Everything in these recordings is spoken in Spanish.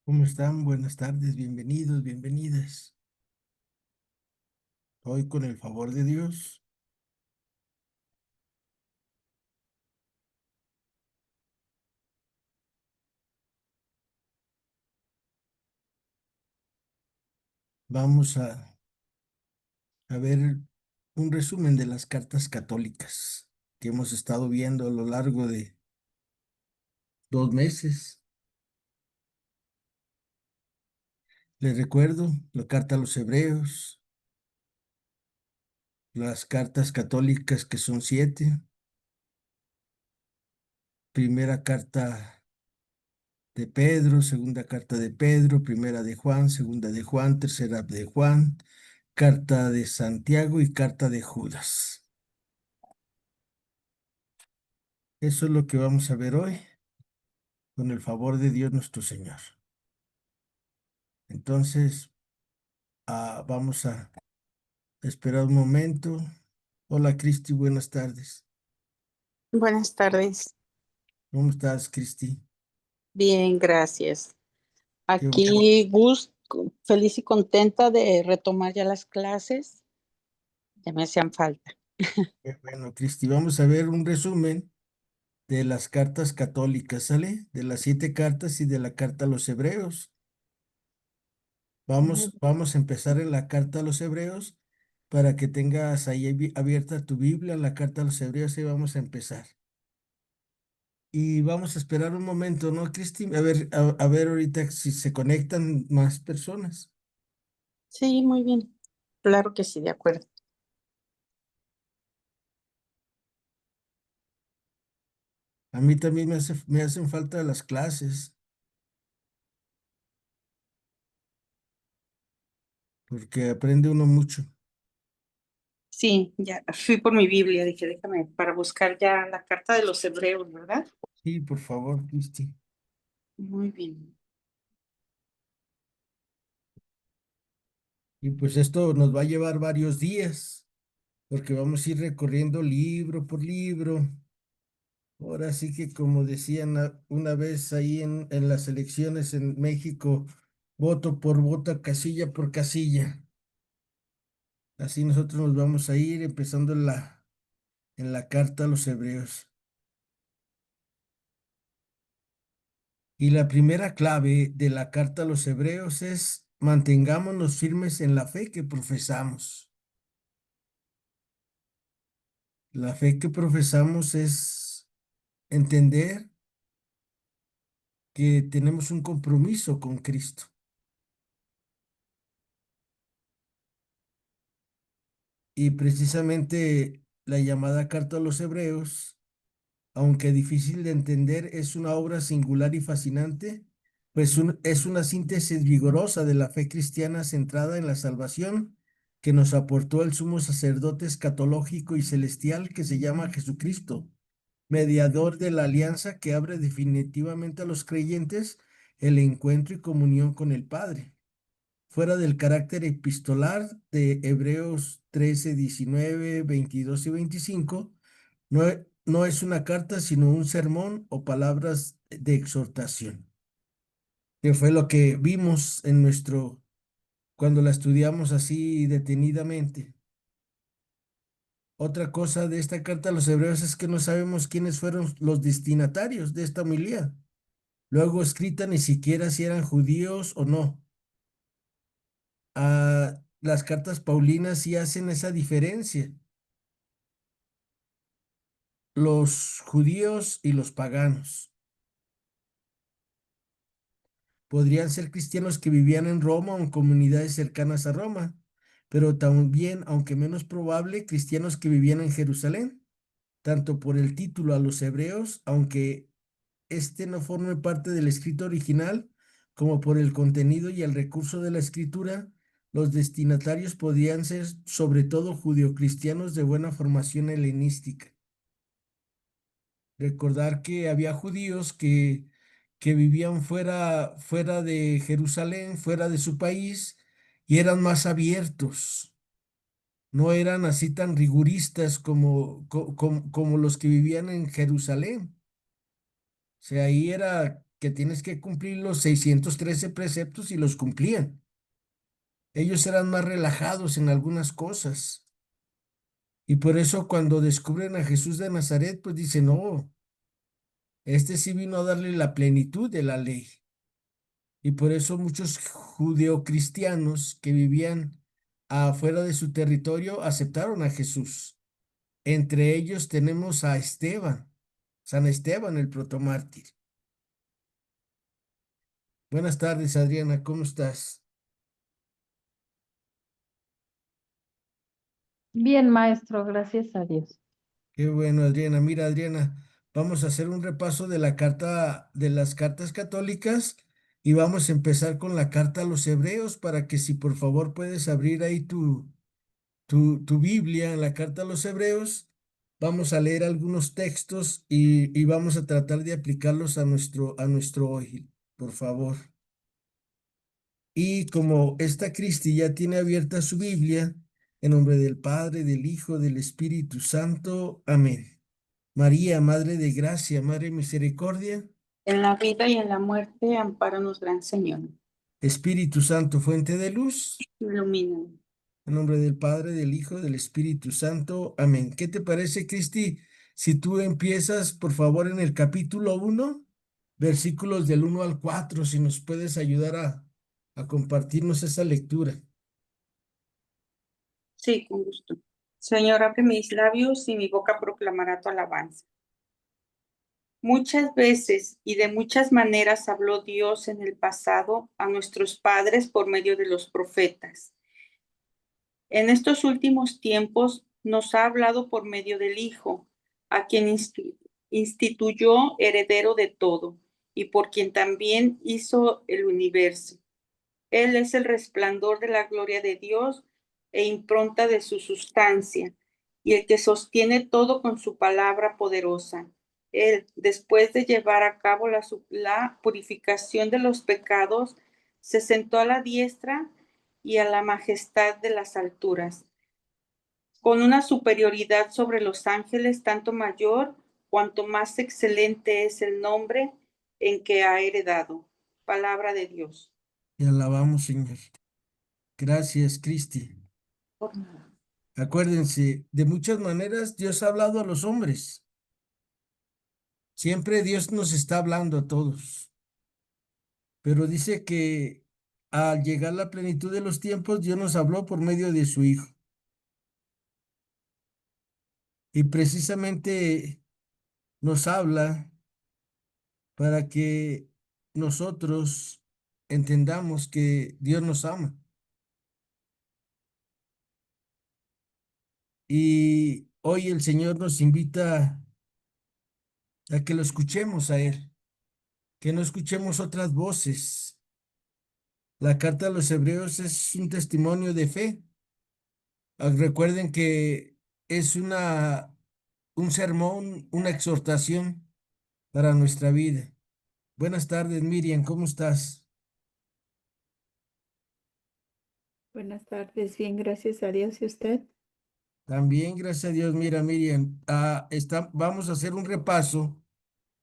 ¿Cómo están? Buenas tardes, bienvenidos, bienvenidas. Hoy con el favor de Dios vamos a ver un resumen de las cartas católicas que hemos estado viendo a lo largo de 2 meses. Les recuerdo la carta a los Hebreos, las cartas católicas que son 7, primera carta de Pedro, segunda carta de Pedro, primera de Juan, segunda de Juan, tercera de Juan, carta de Santiago y carta de Judas. Eso es lo que vamos a ver hoy, con el favor de Dios nuestro Señor. Entonces, vamos a esperar un momento. Hola, Cristi, buenas tardes. Buenas tardes. ¿Cómo estás, Cristi? Bien, gracias. Qué bueno. Aquí feliz y contenta de retomar ya las clases. Ya me hacían falta. Qué bueno, Cristi. Vamos a ver un resumen de las cartas católicas, ¿sale? De las 7 cartas y de la carta a los Hebreos. Muy Vamos a empezar en la carta a los Hebreos para que tengas ahí abierta tu Biblia, la carta a los Hebreos, y vamos a empezar. Y vamos a esperar un momento, ¿no, Cristi? A ver ahorita si se conectan más personas. Sí, muy bien. Claro que sí, de acuerdo. A mí también me hacen falta las clases, porque aprende uno mucho. Sí, ya fui por mi Biblia, dije, déjame para buscar ya la carta de los Hebreos, ¿verdad? Sí, por favor, Cristi. Muy bien. Y pues esto nos va a llevar varios días, porque vamos a ir recorriendo libro por libro. Ahora sí que como decían una vez ahí en las elecciones en México, voto por voto, casilla por casilla. Así nosotros nos vamos a ir empezando en la carta a los Hebreos. Y la primera clave de la carta a los Hebreos es mantengámonos firmes en la fe que profesamos. La fe que profesamos es entender que tenemos un compromiso con Cristo. Y precisamente la llamada carta a los Hebreos, aunque difícil de entender, es una obra singular y fascinante, pues es una síntesis vigorosa de la fe cristiana centrada en la salvación que nos aportó el sumo sacerdote escatológico y celestial que se llama Jesucristo, mediador de la alianza que abre definitivamente a los creyentes el encuentro y comunión con el Padre. Fuera del carácter epistolar de Hebreos 13, 19, 22 y 25, no es una carta, sino un sermón o palabras de exhortación, que fue lo que vimos cuando la estudiamos así detenidamente. Otra cosa de esta carta a los hebreos es que no sabemos quiénes fueron los destinatarios de esta homilía. Luego escrita ni siquiera si eran judíos o no. Las cartas paulinas sí hacen esa diferencia. Los judíos y los paganos. Podrían ser cristianos que vivían en Roma o en comunidades cercanas a Roma, pero también, aunque menos probable, cristianos que vivían en Jerusalén, tanto por el título a los hebreos, aunque este no forme parte del escrito original, como por el contenido y el recurso de la escritura, los destinatarios podían ser sobre todo judeocristianos de buena formación helenística. Recordar que había judíos que vivían fuera de Jerusalén, fuera de su país, y eran más abiertos. No eran así tan riguristas como los que vivían en Jerusalén. O sea, ahí era que tienes que cumplir los 613 preceptos y los cumplían. Ellos eran más relajados en algunas cosas. Y por eso cuando descubren a Jesús de Nazaret, pues dicen, no, este sí vino a darle la plenitud de la ley. Y por eso muchos judeocristianos que vivían afuera de su territorio aceptaron a Jesús. Entre ellos tenemos a Esteban, San Esteban, el protomártir. Buenas tardes, Adriana, ¿cómo estás? Bien, maestro, gracias a Dios. Qué bueno, Adriana. Mira, Adriana, vamos a hacer un repaso de la carta, de las cartas católicas y vamos a empezar con la carta a los Hebreos para que si por favor puedes abrir ahí tu Biblia en la carta a los Hebreos, vamos a leer algunos textos y vamos a tratar de aplicarlos a nuestro hoy, por favor. Y como esta Cristi ya tiene abierta su Biblia, en nombre del Padre, del Hijo, del Espíritu Santo. Amén. María, Madre de Gracia, Madre de Misericordia, En la vida y en la muerte, ampáranos, Gran Señor. Espíritu Santo, fuente de luz, Ilumina. en nombre del Padre, del Hijo, del Espíritu Santo. Amén. ¿Qué te parece, Cristi? Si tú empiezas, por favor, en el capítulo 1, versículos del 1 al 4, si nos puedes ayudar a compartirnos esa lectura. Sí, con gusto. Señor, abre mis labios y mi boca proclamará tu alabanza. Muchas veces y de muchas maneras habló Dios en el pasado a nuestros padres por medio de los profetas. En estos últimos tiempos nos ha hablado por medio del Hijo, a quien instituyó heredero de todo y por quien también hizo el universo. Él es el resplandor de la gloria de Dios e impronta de su sustancia, y el que sostiene todo con su palabra poderosa. Él, después de llevar a cabo la purificación de los pecados, se sentó a la diestra y a la majestad de las alturas, con una superioridad sobre los ángeles tanto mayor cuanto más excelente es el nombre en que ha heredado. Palabra de Dios. Te alabamos, Señor. Gracias, Cristi. Por nada. Acuérdense, de muchas maneras Dios ha hablado a los hombres. Siempre Dios nos está hablando a todos. Pero dice que al llegar la plenitud de los tiempos, Dios nos habló por medio de su Hijo. Y precisamente nos habla para que nosotros entendamos que Dios nos ama. Y hoy el Señor nos invita a que lo escuchemos a Él, que no escuchemos otras voces. La carta a los Hebreos es un testimonio de fe. Recuerden que es un sermón, una exhortación para nuestra vida. Buenas tardes, Miriam, ¿cómo estás? Buenas tardes, bien, gracias a Dios. ¿Y usted? También, gracias a Dios, mira, Miriam, vamos a hacer un repaso.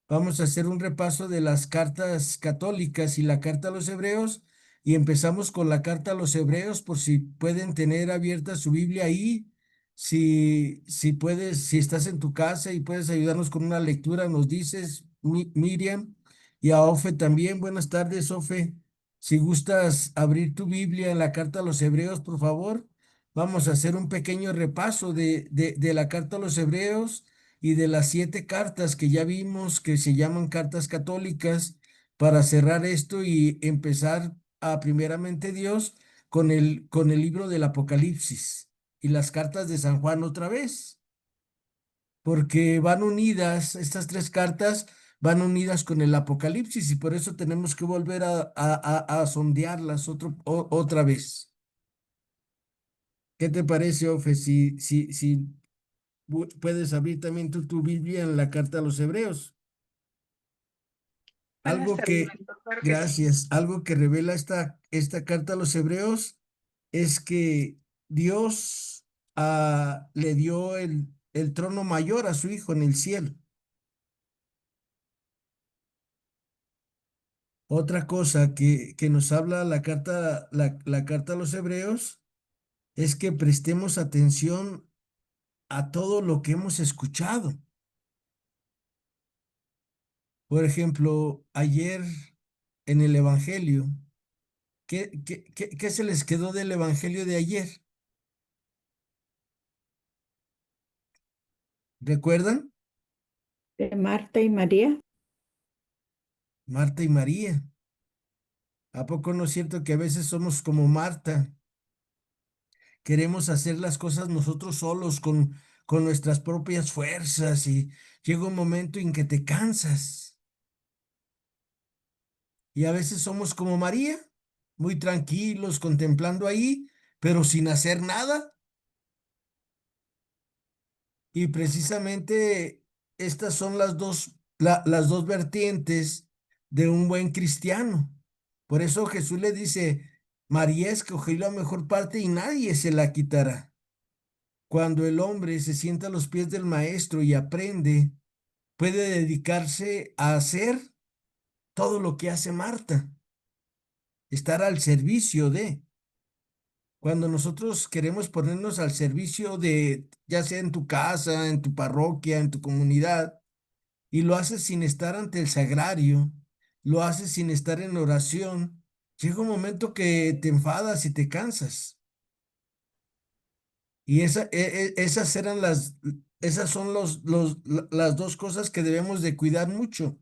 Vamos a hacer un repaso de las cartas católicas y la carta a los hebreos y empezamos con la carta a los hebreos por si pueden tener abierta su Biblia ahí. Si puedes, si estás en tu casa y puedes ayudarnos con una lectura, nos dices, Miriam, y a Ofe también. Buenas tardes, Ofe. Si gustas abrir tu Biblia en la carta a los hebreos, por favor. Vamos a hacer un pequeño repaso de la carta a los hebreos y de las 7 cartas que ya vimos que se llaman cartas católicas para cerrar esto y empezar a primeramente Dios con el libro del Apocalipsis y las cartas de San Juan otra vez, porque van unidas, estas 3 cartas van unidas con el Apocalipsis y por eso tenemos que volver a sondearlas otra vez. ¿Qué te parece, Ofe? Si puedes abrir también tu Biblia en la carta a los Hebreos. Buenas Algo tardes, que, maestro. Claro que sí. gracias, algo que revela esta carta a los Hebreos es que Dios le dio el trono mayor a su Hijo en el cielo. Otra cosa que nos habla la carta a los Hebreos es que prestemos atención a todo lo que hemos escuchado. Por ejemplo, ayer en el Evangelio, ¿qué se les quedó del Evangelio de ayer? ¿Recuerdan? De Marta y María. Marta y María. ¿A poco no es cierto que a veces somos como Marta? Queremos hacer las cosas nosotros solos con nuestras propias fuerzas y llega un momento en que te cansas. Y a veces somos como María, muy tranquilos, contemplando ahí, pero sin hacer nada. Y precisamente estas son las dos vertientes de un buen cristiano. Por eso Jesús le dice, María escogió la mejor parte y nadie se la quitará. Cuando el hombre se sienta a los pies del maestro y aprende, puede dedicarse a hacer todo lo que hace Marta, estar al servicio de. Cuando nosotros queremos ponernos al servicio de, ya sea en tu casa, en tu parroquia, en tu comunidad, y lo haces sin estar ante el sagrario, lo haces sin estar en oración, llega un momento que te enfadas y te cansas. Y esas son las dos cosas que debemos de cuidar mucho.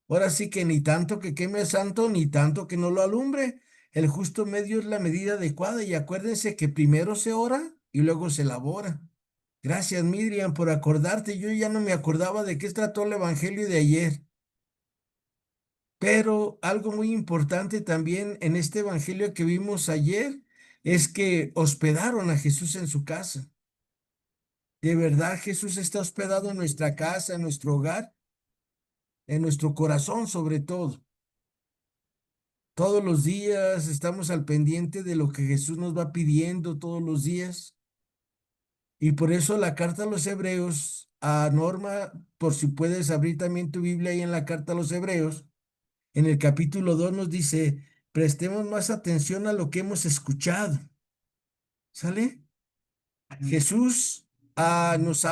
Ahora sí que ni tanto que queme santo, ni tanto que no lo alumbre. El justo medio es la medida adecuada y acuérdense que primero se ora y luego se elabora. Gracias, Miriam, por acordarte. Yo ya no me acordaba de qué trató el Evangelio de ayer. Pero algo muy importante también en este Evangelio que vimos ayer es que hospedaron a Jesús en su casa. De verdad, Jesús está hospedado en nuestra casa, en nuestro hogar, en nuestro corazón sobre todo. Todos los días estamos al pendiente de lo que Jesús nos va pidiendo todos los días. Y por eso la carta a los Hebreos, a Norma, por si puedes abrir también tu Biblia ahí en la carta a los Hebreos, en el capítulo 2 nos dice, prestemos más atención a lo que hemos escuchado. ¿Sale? Jesús nos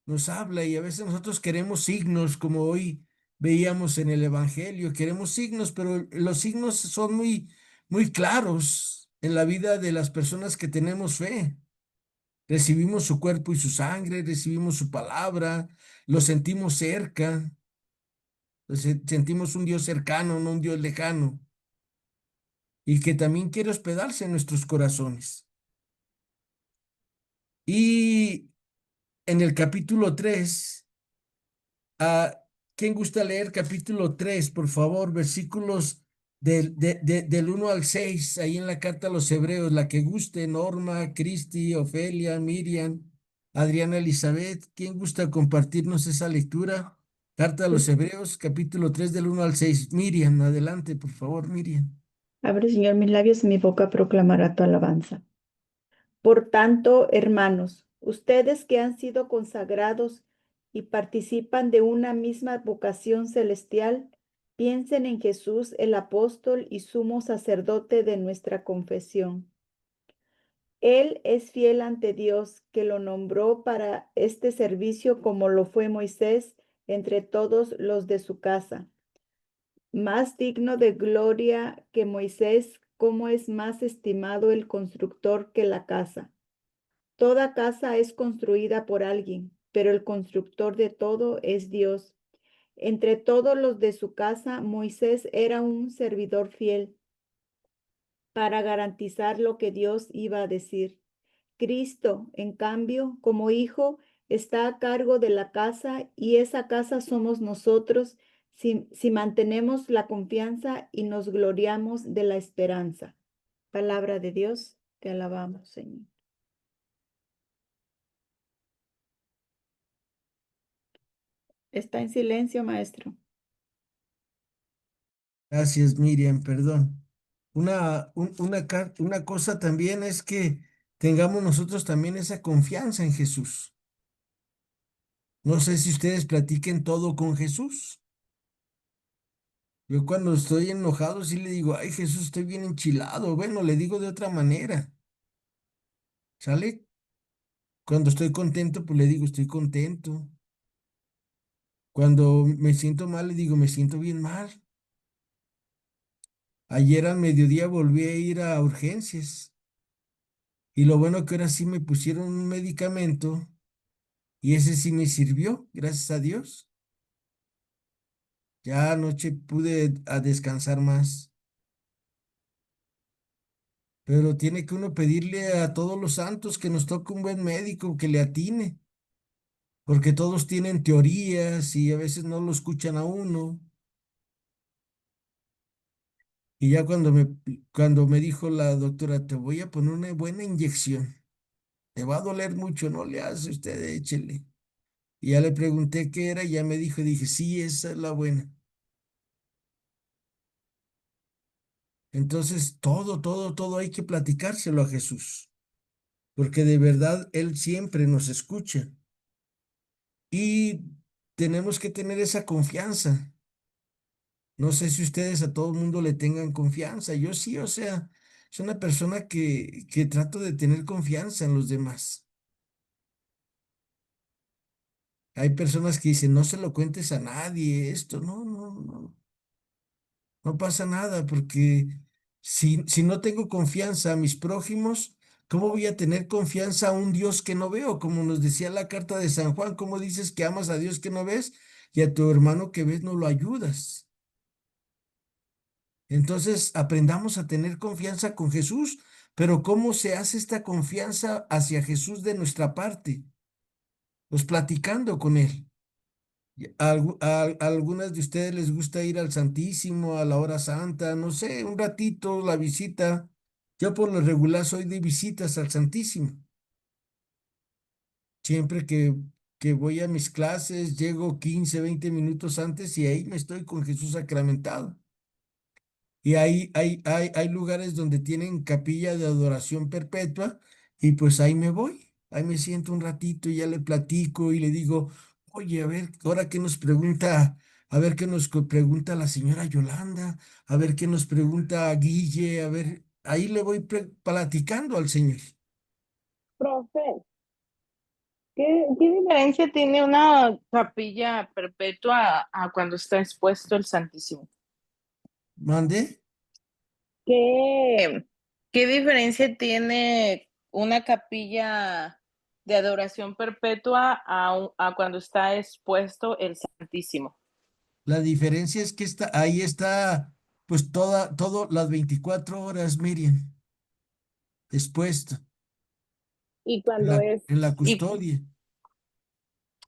nos habla y a veces nosotros queremos signos, como hoy veíamos en el Evangelio, queremos signos, pero los signos son muy claros en la vida de las personas que tenemos fe. Recibimos su cuerpo y su sangre, recibimos su palabra, lo sentimos cerca, sentimos un Dios cercano, no un Dios lejano, y que también quiere hospedarse en nuestros corazones. Y en el capítulo 3. Ah, ¿quién gusta leer capítulo 3, por favor? Versículos del 1 al 6 ahí en la carta a los Hebreos, la que guste, Norma, Cristi, Ofelia, Miriam, Adriana, Elizabeth, ¿quién gusta compartirnos esa lectura? Carta a los Hebreos, capítulo 3 del 1 al 6. Miriam, adelante, por favor, Miriam. Abre, Señor, mis labios y mi boca proclamará tu alabanza. Por tanto, hermanos, ustedes que han sido consagrados y participan de una misma vocación celestial, piensen en Jesús, el apóstol y sumo sacerdote de nuestra confesión. Él es fiel ante Dios, que lo nombró para este servicio como lo fue Moisés entre todos los de su casa. Más digno de gloria que Moisés, cómo es más estimado el constructor que la casa. Toda casa es construida por alguien, pero el constructor de todo es Dios. Entre todos los de su casa, Moisés era un servidor fiel para garantizar lo que Dios iba a decir. Cristo, en cambio, como hijo, está a cargo de la casa y esa casa somos nosotros si mantenemos la confianza y nos gloriamos de la esperanza. Palabra de Dios, te alabamos, Señor. Está en silencio, maestro. Gracias, Miriam, perdón. Una cosa también es que tengamos nosotros también esa confianza en Jesús. No sé si ustedes platiquen todo con Jesús. Yo cuando estoy enojado sí le digo, ay Jesús, estoy bien enchilado. Bueno, le digo de otra manera, ¿sale? Cuando estoy contento, pues le digo, estoy contento. Cuando me siento mal, le digo, me siento bien mal. Ayer al mediodía volví a ir a urgencias. Y lo bueno que ahora sí me pusieron un medicamento y ese sí me sirvió, gracias a Dios. Ya anoche pude a descansar más. Pero tiene que uno pedirle a todos los santos que nos toque un buen médico que le atine, porque todos tienen teorías y a veces no lo escuchan a uno. Y ya cuando me dijo la doctora, te voy a poner una buena inyección, te va a doler mucho, no le hace usted, échele. Y ya le pregunté qué era y ya me dijo, dije, sí, esa es la buena. Entonces, todo hay que platicárselo a Jesús, porque de verdad Él siempre nos escucha y tenemos que tener esa confianza. No sé si ustedes a todo el mundo le tengan confianza. Yo sí, o sea, soy una persona que trato de tener confianza en los demás. Hay personas que dicen, no se lo cuentes a nadie esto. No, no, no, no pasa nada, porque si no tengo confianza a mis prójimos, ¿cómo voy a tener confianza a un Dios que no veo? Como nos decía la carta de San Juan, ¿cómo dices que amas a Dios que no ves y a tu hermano que ves no lo ayudas? Entonces, aprendamos a tener confianza con Jesús, pero ¿cómo se hace esta confianza hacia Jesús de nuestra parte? Pues platicando con Él. A algunas de ustedes les gusta ir al Santísimo, a la hora santa, no sé, un ratito, la visita. Yo por lo regular soy de visitas al Santísimo. Siempre que voy a mis clases, llego 15, 20 minutos antes y ahí me estoy con Jesús sacramentado. Y hay lugares donde tienen capilla de adoración perpetua y pues ahí me voy, ahí me siento un ratito y ya le platico y le digo, oye, a ver, ahora qué nos pregunta, a ver qué nos pregunta la señora Yolanda, a ver qué nos pregunta Guille, a ver, ahí le voy platicando al Señor. Profe, ¿qué diferencia tiene una capilla perpetua a cuando está expuesto el Santísimo? ¿Mande? ¿Qué, qué diferencia tiene una capilla de adoración perpetua a cuando está expuesto el Santísimo? La diferencia es que ahí está pues las 24 horas, Miriam, expuesto Y en cuando la y, custodia.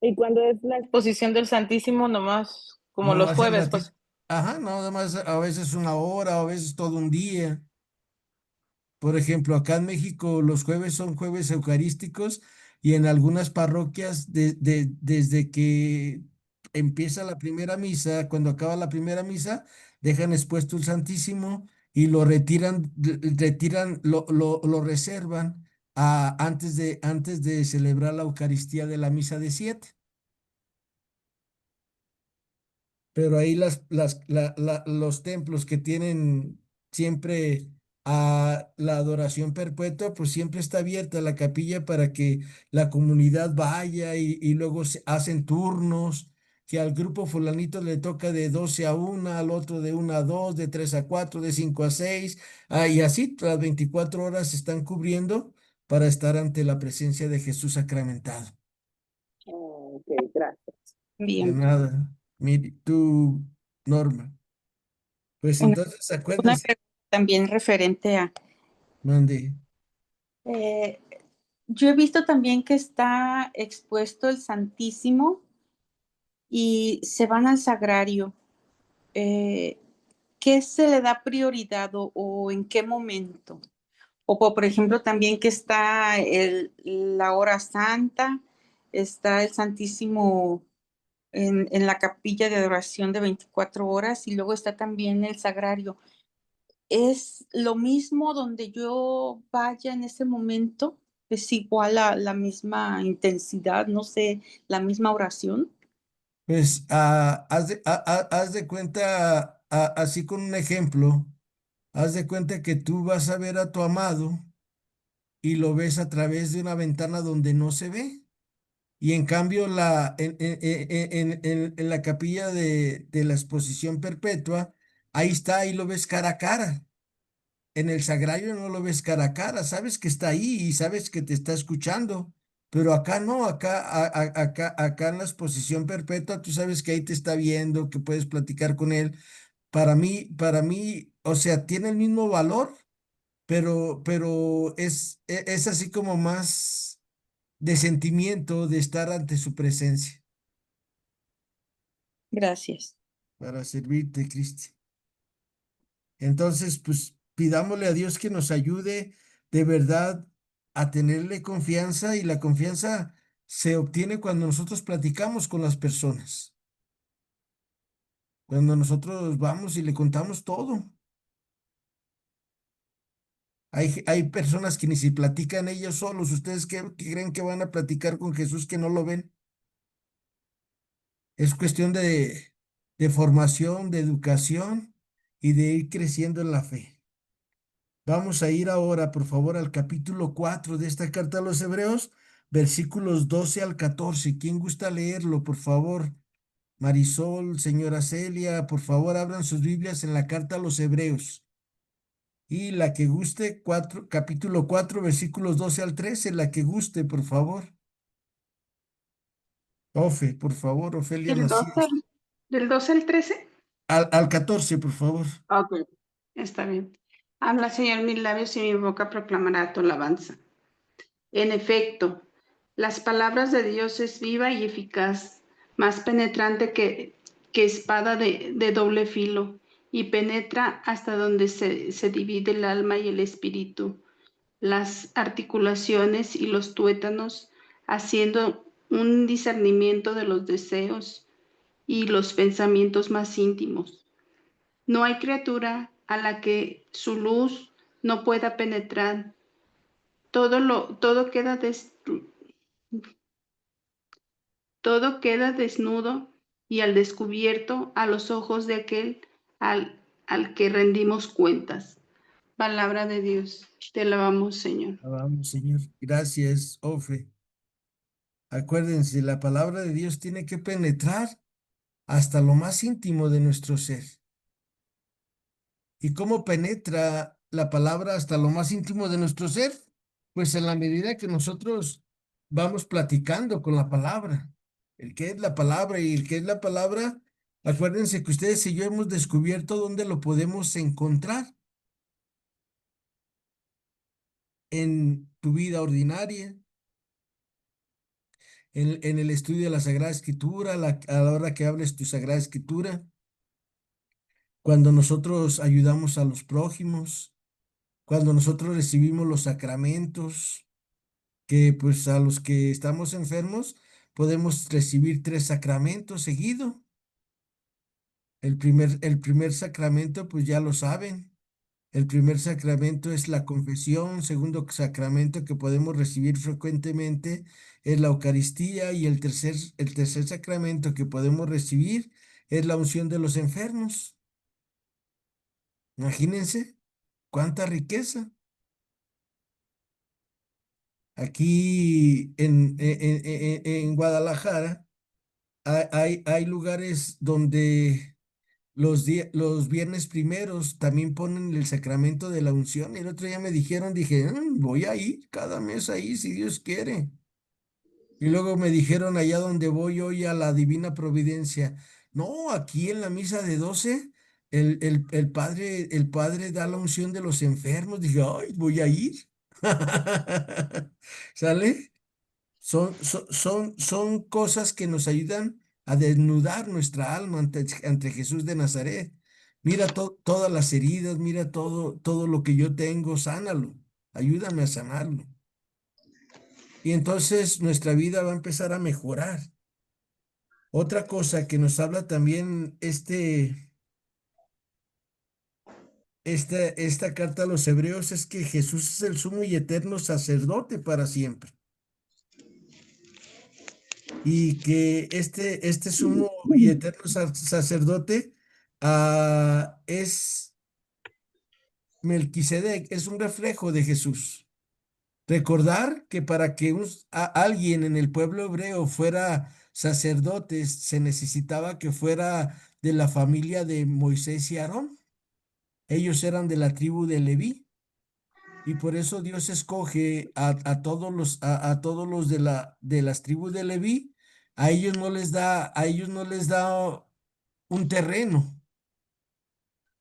y cuando es la exposición del Santísimo, nomás como No los más el jueves, ratito. pues. Ajá, nada más a veces una hora, a veces todo un día. Por ejemplo, acá en México los jueves son jueves eucarísticos y en algunas parroquias desde que empieza la primera misa, cuando acaba la primera misa, dejan expuesto el Santísimo y lo retiran, lo reservan antes de celebrar la Eucaristía de la misa de 7. Pero ahí los templos que tienen siempre a la adoración perpetua, pues siempre está abierta la capilla para que la comunidad vaya y luego se hacen turnos, que al grupo fulanito le toca de 12 a 1, al otro de 1 a 2, de 3 a 4, de 5 a 6, y así las 24 horas se están cubriendo para estar ante la presencia de Jesús sacramentado. Ok, gracias. De Bien. nada, tú, Norma. Pues Una, entonces una acuérdense, pregunta también referente a, mande, eh, yo he visto también que está expuesto el Santísimo y se van al sagrario. Eh, ¿Qué se le da prioridad o en qué momento? Por ejemplo, también que está la hora santa, está el Santísimo en la capilla de adoración de 24 horas y luego está también el sagrario. ¿Es lo mismo donde yo vaya en ese momento? ¿Es igual a la misma intensidad, no sé, la misma oración? pues haz de cuenta, así con un ejemplo, haz de cuenta que tú vas a ver a tu amado y lo ves a través de una ventana donde no se ve. Y en cambio, en la capilla de la exposición perpetua, ahí está, ahí lo ves cara a cara. En el sagrario no lo ves cara a cara, sabes que está ahí y sabes que te está escuchando, pero acá no, acá en la exposición perpetua, tú sabes que ahí te está viendo, que puedes platicar con él. Para mí, o sea, tiene el mismo valor, pero es así como más de sentimiento de estar ante su presencia Gracias. para servirte, Cristi. Entonces, pues pidámosle a Dios que nos ayude de verdad a tenerle confianza y la confianza se obtiene cuando nosotros platicamos con las personas, cuando nosotros vamos y le contamos todo. Hay personas que ni si platican ellos solos. ¿Ustedes qué creen que van a platicar con Jesús que no lo ven? Es cuestión de formación, de educación y de ir creciendo en la fe. Vamos a ir ahora, por favor, al capítulo 4 de esta carta a los Hebreos, versículos 12 al 14. ¿Quién gusta leerlo, por favor? Marisol, señora Celia, por favor, abran sus Biblias en la carta a los Hebreos. Y la que guste, capítulo 4 versículos 12 al 13, la que guste, por favor. Por favor, Ofelia Del 12 Macías. del 12 al 13. Al 14, por favor. Ok, está bien. Habla, Señor, mis labios y mi boca proclamará tu alabanza. En efecto, las palabras de Dios es viva y eficaz, más penetrante que espada de doble filo, y penetra hasta donde se divide el alma y el espíritu, las articulaciones y los tuétanos, haciendo un discernimiento de los deseos y los pensamientos más íntimos. No hay criatura a la que su luz no pueda penetrar. Todo queda desnudo y al descubierto a los ojos de aquel al que rendimos cuentas. Palabra de Dios. Te alabamos, Señor. Vamos, Señor. Gracias, Ofe. Acuérdense, la palabra de Dios tiene que penetrar hasta lo más íntimo de nuestro ser. ¿Y cómo penetra la palabra hasta lo más íntimo de nuestro ser? Pues en la medida que nosotros vamos platicando con la palabra. El que es la palabra y el que es la palabra, acuérdense que ustedes y yo hemos descubierto dónde lo podemos encontrar en tu vida ordinaria, en el estudio de la Sagrada Escritura, a la hora que hables tu Sagrada Escritura, cuando nosotros ayudamos a los prójimos, cuando nosotros recibimos los sacramentos, que pues a los que estamos enfermos podemos recibir 3 sacramentos seguido. El primer sacramento, pues ya lo saben. El primer sacramento es la confesión. Segundo sacramento que podemos recibir frecuentemente es la Eucaristía. Y el tercer sacramento que podemos recibir es la unción de los enfermos. Imagínense cuánta riqueza. Aquí en Guadalajara hay lugares donde los viernes primeros también ponen el sacramento de la unción. Y el otro día me dijeron, dije, voy a ir cada mes ahí si Dios quiere. Y luego me dijeron allá donde voy hoy a la Divina Providencia, no, aquí en la misa de 12, el padre da la unción de los enfermos. Dije, ay, voy a ir. ¿Sale? Son cosas que nos ayudan a desnudar nuestra alma ante Jesús de Nazaret. Mira todas las heridas, mira todo lo que yo tengo, sánalo, ayúdame a sanarlo. Y entonces nuestra vida va a empezar a mejorar. Otra cosa que nos habla también esta carta a los Hebreos es que Jesús es el sumo y eterno sacerdote para siempre. Y que este sumo y eterno sacerdote es Melquisedec, es un reflejo de Jesús. Recordar que para que alguien en el pueblo hebreo fuera sacerdote, se necesitaba que fuera de la familia de Moisés y Aarón. Ellos eran de la tribu de Leví. Y por eso Dios escoge a todos los de las tribus de Leví. A ellos no les da un terreno.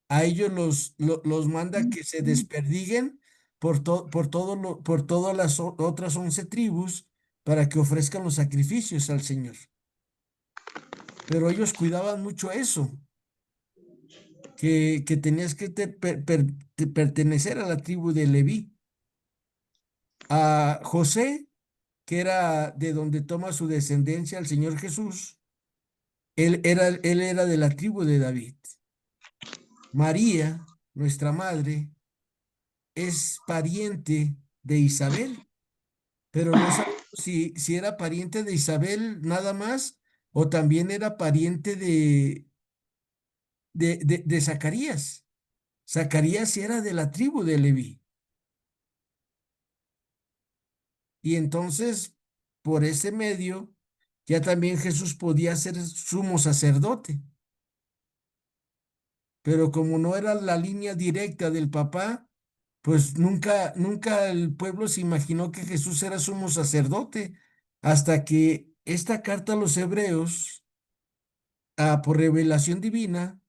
A ellos los manda que se desperdiguen por todas las otras 11 tribus para que ofrezcan los sacrificios al Señor. Pero ellos cuidaban mucho eso, que tenías que pertenecer a la tribu de Leví. A José, que era de donde toma su descendencia el Señor Jesús, él era de la tribu de David. María, nuestra madre, es pariente de Isabel, pero no sabemos si era pariente de Isabel nada más o también era pariente de Zacarías. Zacarías era de la tribu de Leví. Y entonces, por ese medio, ya también Jesús podía ser sumo sacerdote. Pero como no era la línea directa del papá, pues nunca el pueblo se imaginó que Jesús era sumo sacerdote, hasta que esta carta a los hebreos, por revelación divina,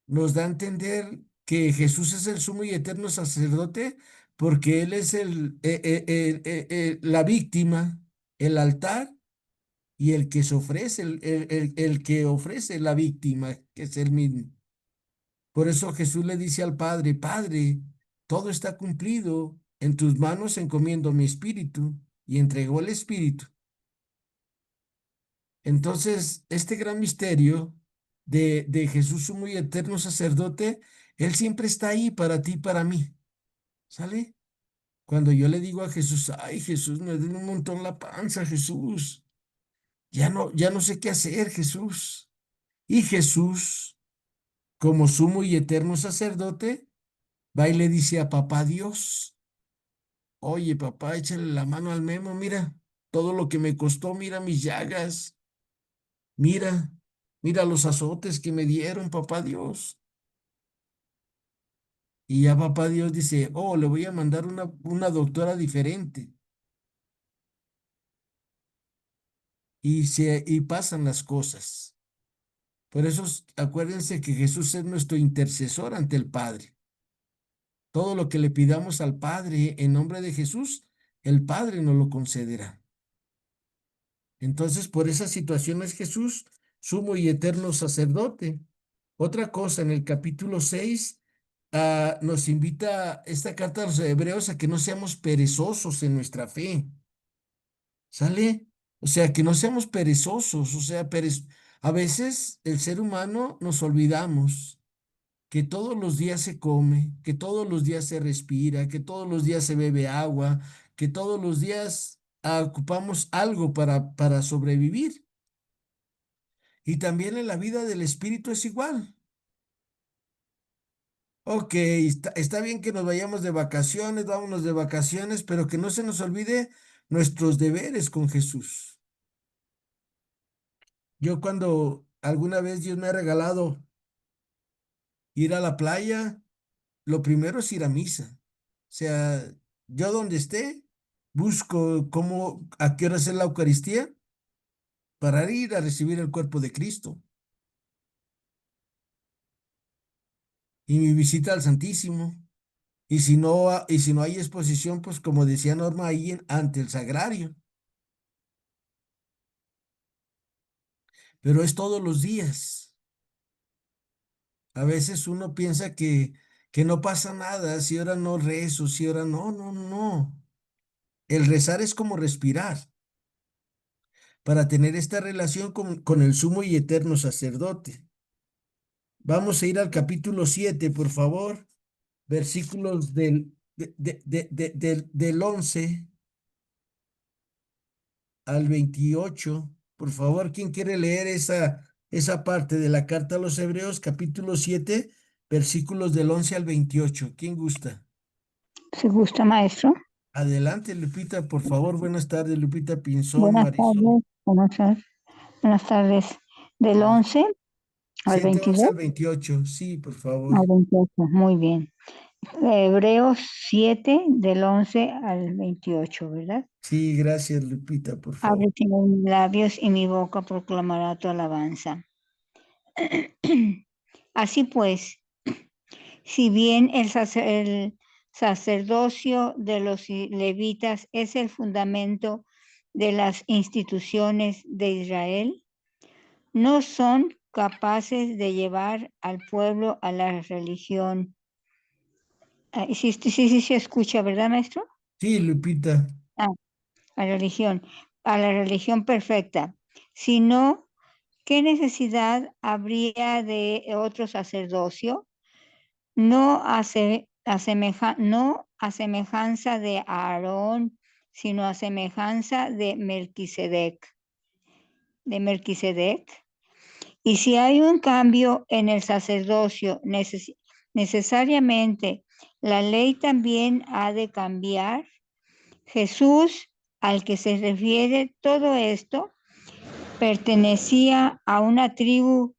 nos da a entender que Jesús es el sumo y eterno sacerdote, porque Él es la víctima, el altar y el que se ofrece, el que ofrece la víctima, que es Él mismo. Por eso Jesús le dice al Padre, Padre, todo está cumplido, en tus manos encomiendo mi espíritu, y entregó el espíritu. Entonces, este gran misterio de Jesús sumo y eterno sacerdote, Él siempre está ahí para ti y para mí. ¿Sale? Cuando yo le digo a Jesús, ay Jesús, me duele un montón la panza, Jesús. Ya no sé qué hacer, Jesús. Y Jesús, como sumo y eterno sacerdote, va y le dice a papá Dios, oye papá, échale la mano al Memo, mira, todo lo que me costó, mira mis llagas, mira, mira los azotes que me dieron, papá Dios. Y ya papá Dios dice, oh, le voy a mandar una doctora diferente. Y pasan las cosas. Por eso acuérdense que Jesús es nuestro intercesor ante el Padre. Todo lo que le pidamos al Padre en nombre de Jesús, el Padre nos lo concederá. Entonces, por esas situaciones Jesús, sumo y eterno sacerdote. Otra cosa, en el capítulo 6, nos invita esta carta a los hebreos a que no seamos perezosos en nuestra fe. ¿Sale? O sea, que no seamos perezosos, o sea, a veces el ser humano nos olvidamos que todos los días se come, que todos los días se respira, que todos los días se bebe agua, que todos los días ocupamos algo para sobrevivir. Y también en la vida del espíritu es igual. Ok, está bien que nos vayamos de vacaciones, vámonos de vacaciones, pero que no se nos olvide nuestros deberes con Jesús. Yo cuando alguna vez Dios me ha regalado ir a la playa, lo primero es ir a misa. O sea, yo donde esté, busco a qué hora es la Eucaristía para ir a recibir el cuerpo de Cristo. Y mi visita al Santísimo. Y si no hay exposición, pues como decía Norma, ahí ante el sagrario. Pero es todos los días. A veces uno piensa que no pasa nada si ahora no rezo, si ahora no, no, no. El rezar es como respirar para tener esta relación con el sumo y eterno sacerdote. Vamos a ir al capítulo 7, por favor, versículos del 11 al 28. Por favor, ¿quién quiere leer esa parte de la carta a los Hebreos, capítulo 7, versículos del 11 al 28. ¿Quién gusta? Si gusta, maestro. Adelante, Lupita, por favor. Buenas tardes, Lupita Pinzón, Buenas Marisol. tardes. Buenas tardes. Del Sí. 11 al 7, 11 22 al 28. Sí, por favor. al 28. Muy bien. Hebreos 7, del 11 al 28, ¿verdad? Sí, gracias, Lupita, por favor. Abre Señor mis labios y mi boca proclamará tu alabanza. Así pues, si bien el sacerdocio de los levitas es el fundamento de las instituciones de Israel, no son capaces de llevar al pueblo a la religión. Sí, se escucha, ¿verdad, maestro? Sí, Lupita. Ah, a la religión perfecta, sino ¿qué necesidad habría de otro sacerdocio? No a semejanza de Aarón, sino a semejanza de Melquisedec. Y si hay un cambio en el sacerdocio, necesariamente la ley también ha de cambiar. Jesús, al que se refiere todo esto, pertenecía a una tribu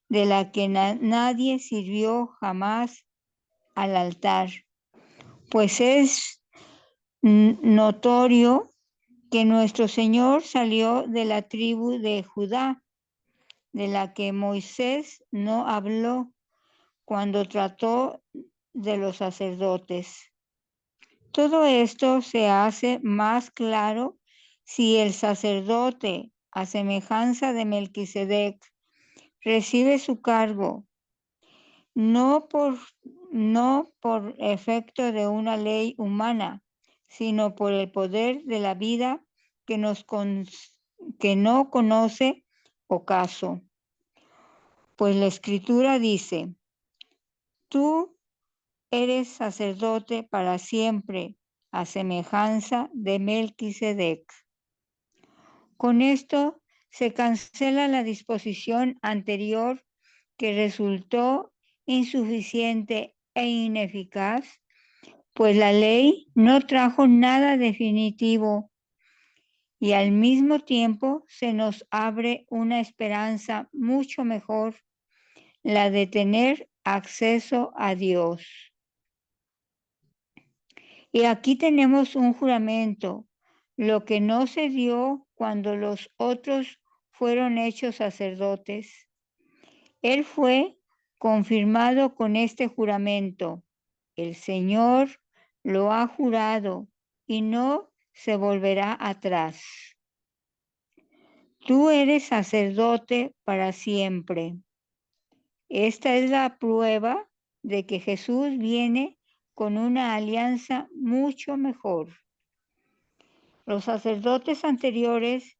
de la que nadie sirvió jamás al altar, pues es notorio que nuestro Señor salió de la tribu de Judá, de la que Moisés no habló cuando trató de los sacerdotes. Todo esto se hace más claro si el sacerdote, a semejanza de Melquisedec, recibe su cargo no por, no por efecto de una ley humana, sino por el poder de la vida que, que no conoce ocaso. Pues la Escritura dice, tú eres sacerdote para siempre, a semejanza de Melquisedec. Con esto se cancela la disposición anterior que resultó insuficiente e ineficaz, pues la ley no trajo nada definitivo y al mismo tiempo se nos abre una esperanza mucho mejor, la de tener acceso a Dios. Y aquí tenemos un juramento, lo que no se dio cuando los otros fueron hechos sacerdotes. Él fue confirmado con este juramento. El Señor lo ha jurado y no se volverá atrás. Tú eres sacerdote para siempre. Esta es la prueba de que Jesús viene con una alianza mucho mejor. Los sacerdotes anteriores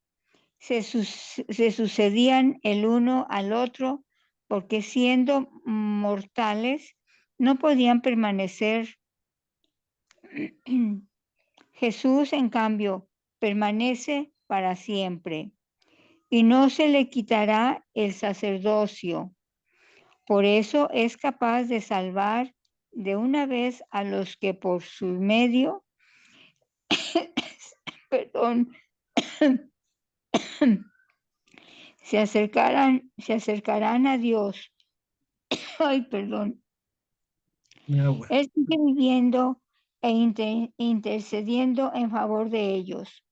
se sucedían el uno al otro porque siendo mortales no podían permanecer. Jesús, en cambio, permanece para siempre y no se le quitará el sacerdocio. Por eso es capaz de salvar de una vez a los que por su medio, perdón, se acercarán a Dios. Ay, perdón. Agua. Él sigue viviendo e intercediendo en favor de ellos.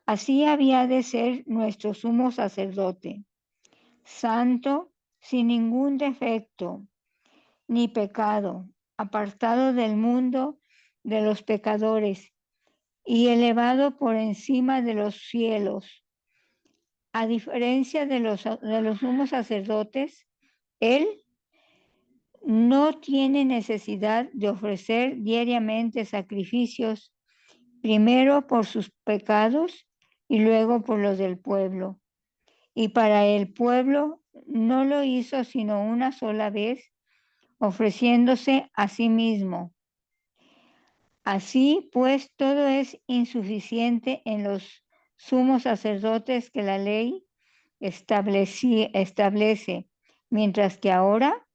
Así había de ser nuestro sumo sacerdote, santo, sin ningún defecto ni pecado, apartado del mundo de los pecadores y elevado por encima de los cielos. A diferencia de los sumos sacerdotes, él no tiene necesidad de ofrecer diariamente sacrificios, primero por sus pecados y luego por los del pueblo. Y para el pueblo no lo hizo sino una sola vez, ofreciéndose a sí mismo. Así pues, todo es insuficiente en los sumos sacerdotes que la ley establece, mientras que ahora,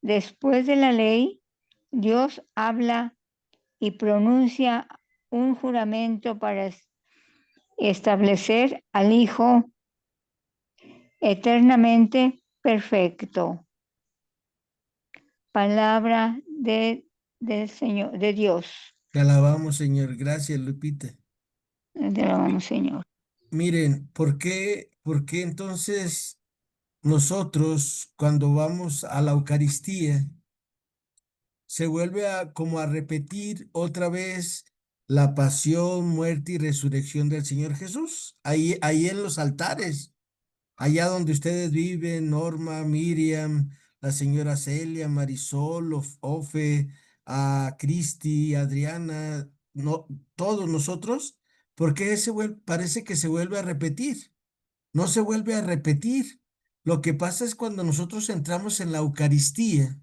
después de la ley, Dios habla y pronuncia un juramento para establecer al Hijo eternamente perfecto. Palabra del Señor, de Dios. Te alabamos, Señor. Gracias, Lupita. Te alabamos, Señor. Miren, por qué entonces nosotros cuando vamos a la Eucaristía se vuelve como a repetir otra vez la pasión, muerte y resurrección del Señor Jesús? Ahí en los altares, allá donde ustedes viven, Norma, Miriam, la señora Celia, Marisol, Ofe, a Cristi, Adriana, no, todos nosotros, porque parece que se vuelve a repetir. No se vuelve a repetir. Lo que pasa es cuando nosotros entramos en la Eucaristía,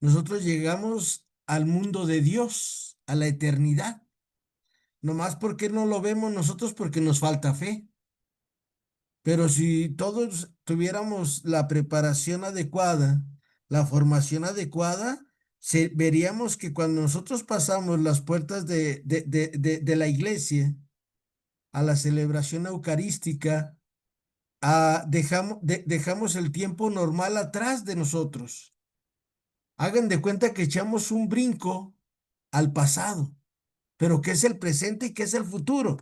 nosotros llegamos al mundo de Dios, a la eternidad. Nomás porque no lo vemos nosotros porque nos falta fe. Pero si todos tuviéramos la preparación adecuada, la formación adecuada, veríamos que cuando nosotros pasamos las puertas de la iglesia a la celebración eucarística, dejamos el tiempo normal atrás de nosotros. Hagan de cuenta que echamos un brinco al pasado, pero ¿qué es el presente y qué es el futuro?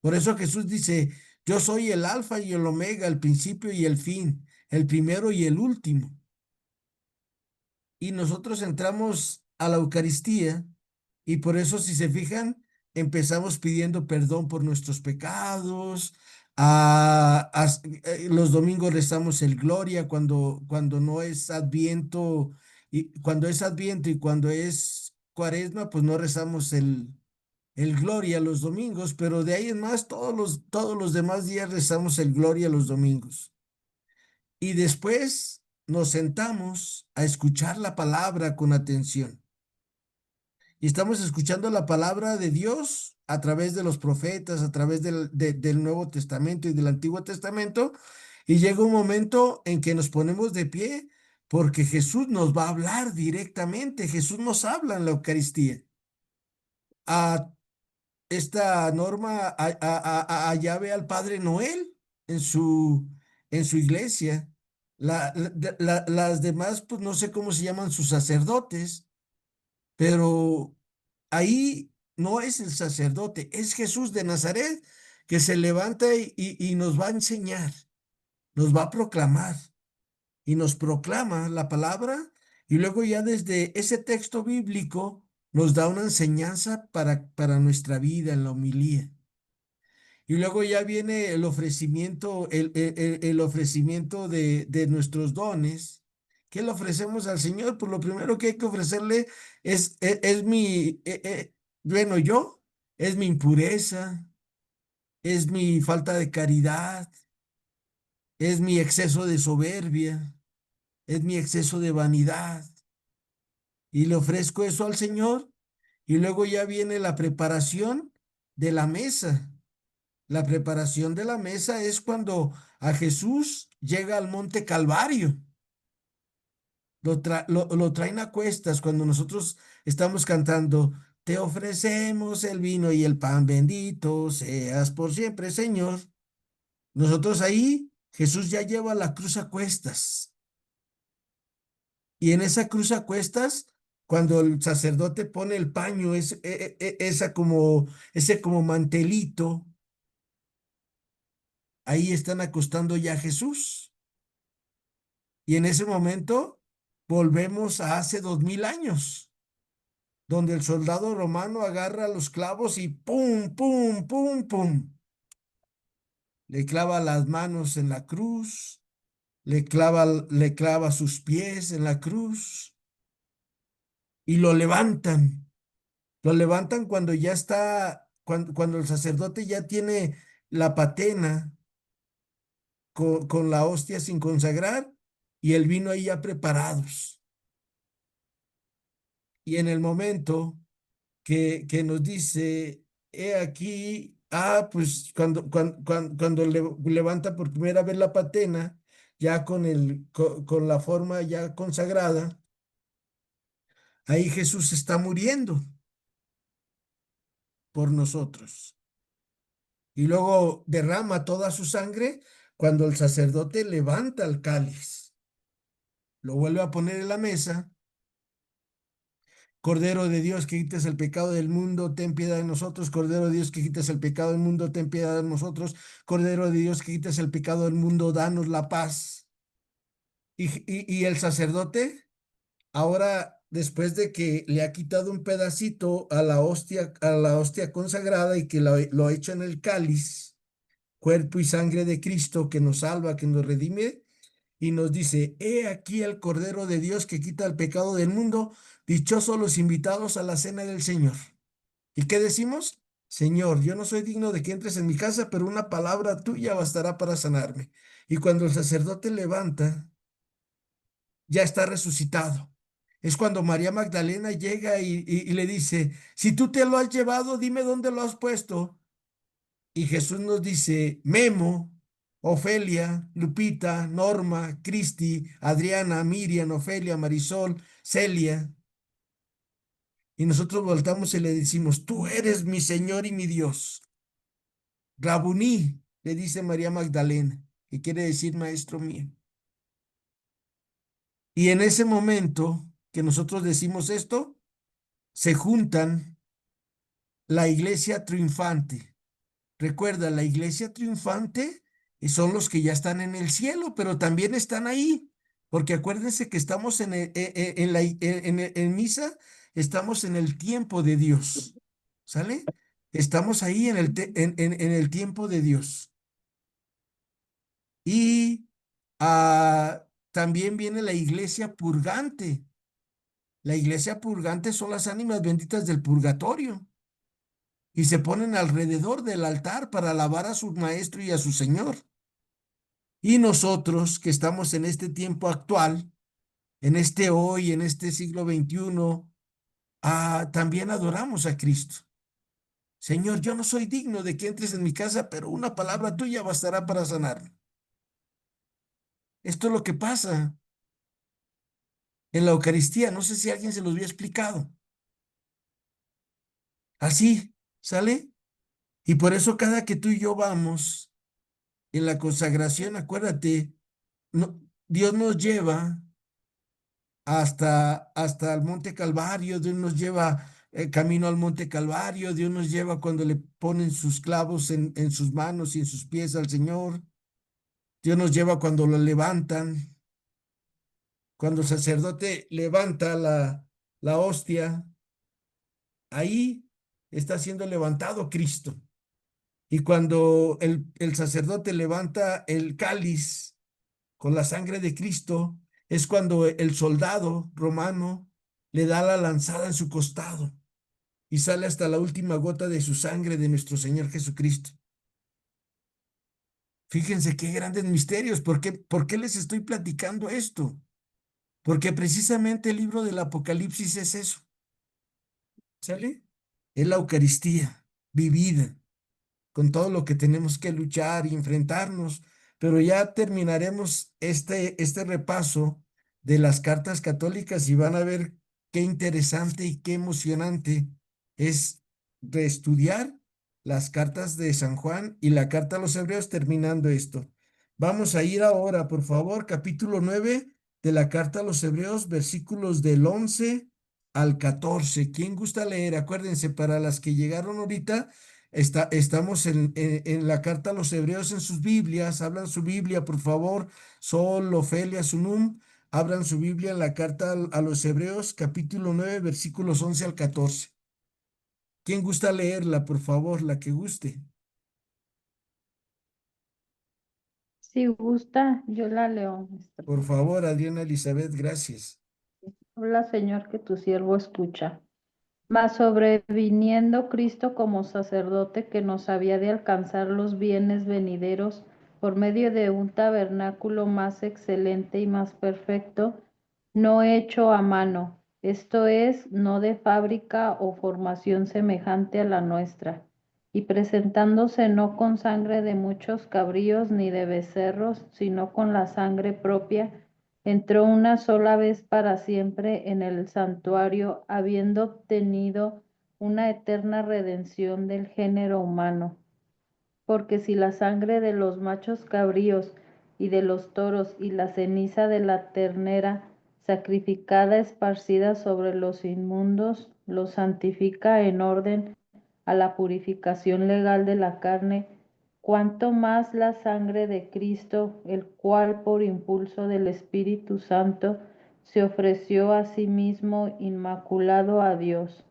Por eso Jesús dice, yo soy el alfa y el omega, el principio y el fin, el primero y el último. Y nosotros entramos a la Eucaristía y por eso, si se fijan, empezamos pidiendo perdón por nuestros pecados. Los domingos rezamos el Gloria cuando no es Adviento y cuando es Adviento y cuando es Cuaresma, pues no rezamos el Gloria los domingos, pero de ahí en más todos los demás días rezamos el Gloria los domingos. Y después nos sentamos a escuchar la palabra con atención. Y estamos escuchando la palabra de Dios a través de los profetas, a través del Nuevo Testamento y del Antiguo Testamento. Y llega un momento en que nos ponemos de pie porque Jesús nos va a hablar directamente. Jesús nos habla en la Eucaristía. A esta Norma allá ve al Padre Noel en en su iglesia. Las demás, pues no sé cómo se llaman sus sacerdotes, pero ahí no es el sacerdote, es Jesús de Nazaret que se levanta y nos va a enseñar, nos va a proclamar y nos proclama la palabra y luego ya desde ese texto bíblico nos da una enseñanza para nuestra vida en la homilía. Y luego ya viene el ofrecimiento, el ofrecimiento de nuestros dones. ¿Qué le ofrecemos al Señor? Pues lo primero que hay que ofrecerle es bueno, es mi impureza, es mi falta de caridad, es mi exceso de soberbia, es mi exceso de vanidad. Y le ofrezco eso al Señor. Y luego ya viene la preparación de la mesa. La preparación de la mesa es cuando a Jesús llega al monte Calvario. Lo traen a cuestas cuando nosotros estamos cantando, te ofrecemos el vino y el pan, bendito seas por siempre, Señor. Nosotros ahí, Jesús ya lleva la cruz a cuestas. Y en esa cruz a cuestas, cuando el sacerdote pone el paño, ese como mantelito, ahí están acostando ya a Jesús. Y en ese momento volvemos a hace 2000 años, donde el soldado romano agarra los clavos y pum, pum, pum, pum. Le clava las manos en la cruz, le clava sus pies en la cruz y lo levantan. Lo levantan cuando ya está, cuando el sacerdote ya tiene la patena con la hostia sin consagrar y el vino ahí ya preparados. Y en el momento que nos dice, he aquí Pues cuando levanta por primera vez la patena, ya con la forma ya consagrada, ahí Jesús está muriendo por nosotros. Y luego derrama toda su sangre cuando el sacerdote levanta el cáliz. Lo vuelve a poner en la mesa. Cordero de Dios que quitas el pecado del mundo, ten piedad de nosotros. Cordero de Dios que quitas el pecado del mundo, ten piedad de nosotros. Cordero de Dios que quitas el pecado del mundo, danos la paz. Y el sacerdote, ahora, después de que le ha quitado un pedacito a la hostia consagrada y que lo ha hecho en el cáliz, cuerpo y sangre de Cristo que nos salva, que nos redime, y nos dice, he aquí el Cordero de Dios que quita el pecado del mundo, dichosos los invitados a la cena del Señor. ¿Y qué decimos? Señor, yo no soy digno de que entres en mi casa, pero una palabra tuya bastará para sanarme. Y cuando el sacerdote levanta, ya está resucitado. Es cuando María Magdalena llega y le dice, si tú te lo has llevado, dime dónde lo has puesto. Y Jesús nos dice, Memo, Ofelia, Lupita, Norma, Cristi, Adriana, Miriam, Ofelia, Marisol, Celia. Y nosotros voltamos y le decimos, tú eres mi Señor y mi Dios. Rabuní, le dice María Magdalena, que quiere decir maestro mío. Y en ese momento que nosotros decimos esto, se juntan la iglesia triunfante. Recuerda, la iglesia triunfante son los que ya están en el cielo, pero también están ahí, porque acuérdense que estamos en misa, estamos en el tiempo de Dios, ¿sale? Estamos ahí en el tiempo de Dios. Y también viene la iglesia purgante. La iglesia purgante son las ánimas benditas del purgatorio y se ponen alrededor del altar para alabar a su maestro y a su Señor. Y nosotros que estamos en este tiempo actual, en este hoy, en este siglo XXI, también adoramos a Cristo. Señor, yo no soy digno de que entres en mi casa, pero una palabra tuya bastará para sanarme. Esto es lo que pasa en la Eucaristía. No sé si alguien se los había explicado. Así, ¿sale? Y por eso cada que tú y yo vamos en la consagración, acuérdate, Dios nos lleva hasta el Monte Calvario, Dios nos lleva camino al Monte Calvario, Dios nos lleva cuando le ponen sus clavos en sus manos y en sus pies al Señor, Dios nos lleva cuando lo levantan, cuando el sacerdote levanta la hostia, ahí está siendo levantado Cristo. Y cuando el sacerdote levanta el cáliz con la sangre de Cristo, es cuando el soldado romano le da la lanzada en su costado y sale hasta la última gota de su sangre de nuestro Señor Jesucristo. Fíjense qué grandes misterios. ¿Por qué les estoy platicando esto? Porque precisamente el libro del Apocalipsis es eso. ¿Sale? Es la Eucaristía vivida, con todo lo que tenemos que luchar y enfrentarnos, pero ya terminaremos este repaso de las cartas católicas y van a ver qué interesante y qué emocionante es reestudiar las cartas de San Juan y la carta a los Hebreos terminando esto. Vamos a ir ahora, por favor, capítulo 9 de la carta a los Hebreos, versículos del 11 al 14. ¿Quién gusta leer? Acuérdense, para las que llegaron ahorita, estamos en la carta a los Hebreos en sus Biblias. Abran su Biblia, por favor. Sol, Ofelia, Sunum. Abran su Biblia en la carta a los Hebreos, capítulo 9, versículos 11 al 14. ¿Quién gusta leerla, por favor? La que guste. Si gusta, yo la leo, maestro. Por favor, Adriana Elizabeth, gracias. Habla, Señor, que tu siervo escucha. Mas sobreviniendo Cristo como sacerdote que nos había de alcanzar los bienes venideros por medio de un tabernáculo más excelente y más perfecto, no hecho a mano, esto es, no de fábrica o formación semejante a la nuestra, y presentándose no con sangre de muchos cabríos ni de becerros, sino con la sangre propia, entró una sola vez para siempre en el santuario, habiendo obtenido una eterna redención del género humano. Porque si la sangre de los machos cabríos y de los toros y la ceniza de la ternera sacrificada esparcida sobre los inmundos los santifica en orden a la purificación legal de la carne, cuanto más la sangre de Cristo, el cual por impulso del Espíritu Santo se ofreció a sí mismo inmaculado a Dios,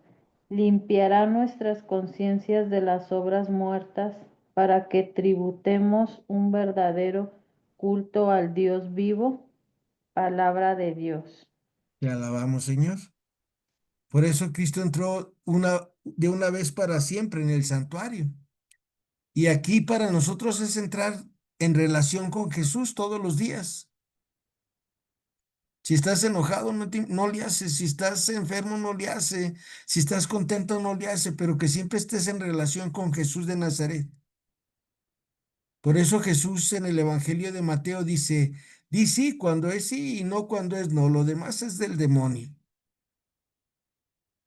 limpiará nuestras conciencias de las obras muertas para que tributemos un verdadero culto al Dios vivo. Palabra de Dios. Te alabamos, Señor. Por eso Cristo entró de una vez para siempre en el santuario. Y aquí para nosotros es entrar en relación con Jesús todos los días. Si estás enojado, no le haces. Si estás enfermo, no le hace. Si estás contento, no le hace. Pero que siempre estés en relación con Jesús de Nazaret. Por eso Jesús en el Evangelio de Mateo dice, di sí cuando es sí y no cuando es no. Lo demás es del demonio.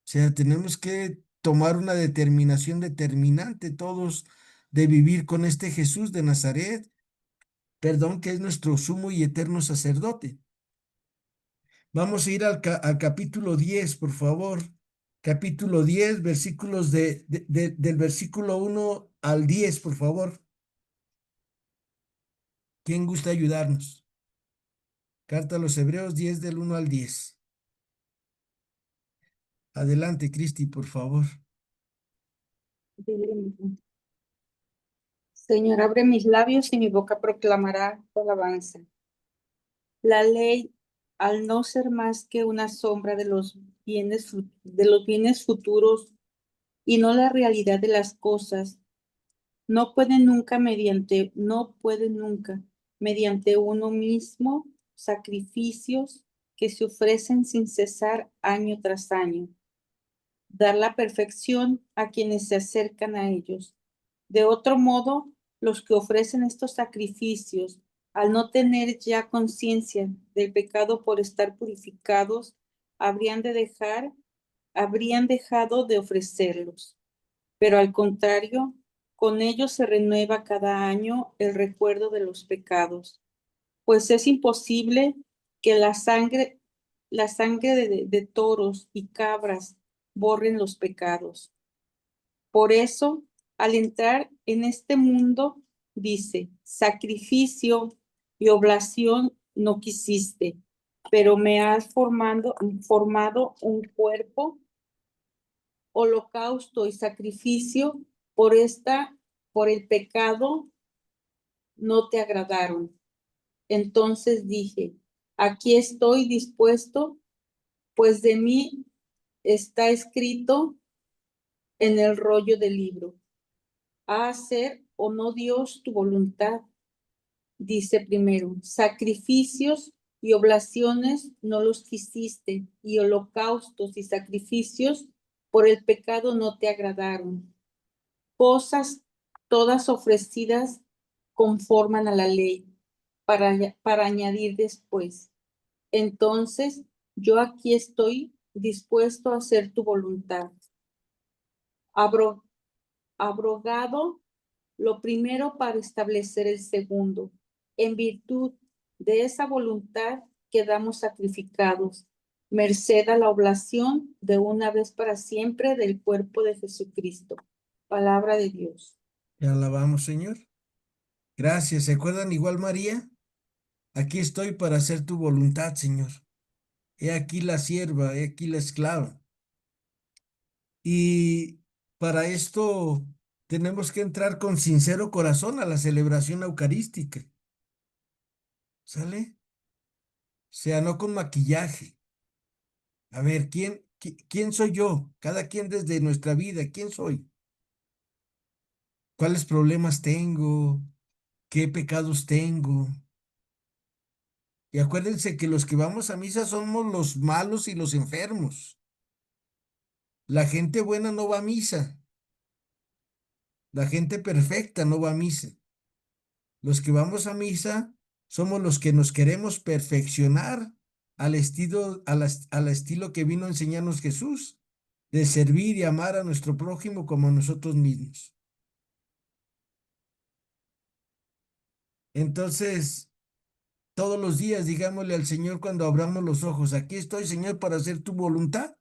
O sea, tenemos que tomar una determinación determinante todos de vivir con este Jesús de Nazaret, perdón, que es nuestro sumo y eterno sacerdote. Vamos a ir al capítulo 10, por favor. Capítulo 10, versículos del versículo 1 al 10, por favor. ¿Quién gusta ayudarnos? Carta a los Hebreos 10 del 1 al 10. Adelante, Cristi, por favor. Señor, abre mis labios y mi boca proclamará tu alabanza. La ley, al no ser más que una sombra de los bienes futuros y no la realidad de las cosas, no puede nunca mediante uno mismo sacrificios que se ofrecen sin cesar año tras año, dar la perfección a quienes se acercan a ellos. De otro modo, los que ofrecen estos sacrificios, al no tener ya conciencia del pecado por estar purificados, habrían dejado de ofrecerlos. Pero al contrario, con ellos se renueva cada año el recuerdo de los pecados, pues es imposible que la sangre de toros y cabras borren los pecados. Por eso, al entrar en este mundo, dice, sacrificio y oblación no quisiste, pero me has formado un cuerpo, holocausto y sacrificio por el pecado no te agradaron. Entonces dije, aquí estoy dispuesto, pues de mí está escrito en el rollo del libro. A hacer o no Dios tu voluntad. Dice primero, sacrificios y oblaciones no los quisiste, y holocaustos y sacrificios por el pecado no te agradaron. Cosas todas ofrecidas conforman a la ley, para añadir después. Entonces, yo aquí estoy dispuesto a hacer tu voluntad. Abrogado lo primero para establecer el segundo. En virtud de esa voluntad quedamos sacrificados, merced a la oblación de una vez para siempre del cuerpo de Jesucristo. Palabra de Dios. Te alabamos, Señor. Gracias. ¿Se acuerdan igual, María? Aquí estoy para hacer tu voluntad, Señor. He aquí la sierva, he aquí la esclava. Y para esto tenemos que entrar con sincero corazón a la celebración eucarística. ¿Sale? O sea, no con maquillaje. A ver, ¿quién soy yo? Cada quien desde nuestra vida, ¿quién soy? ¿Cuáles problemas tengo? ¿Qué pecados tengo? Y acuérdense que los que vamos a misa somos los malos y los enfermos. La gente buena no va a misa. La gente perfecta no va a misa. Los que vamos a misa somos los que nos queremos perfeccionar al estilo que vino a enseñarnos Jesús, de servir y amar a nuestro prójimo como a nosotros mismos. Entonces, todos los días digámosle al Señor cuando abramos los ojos, aquí estoy, Señor, para hacer tu voluntad.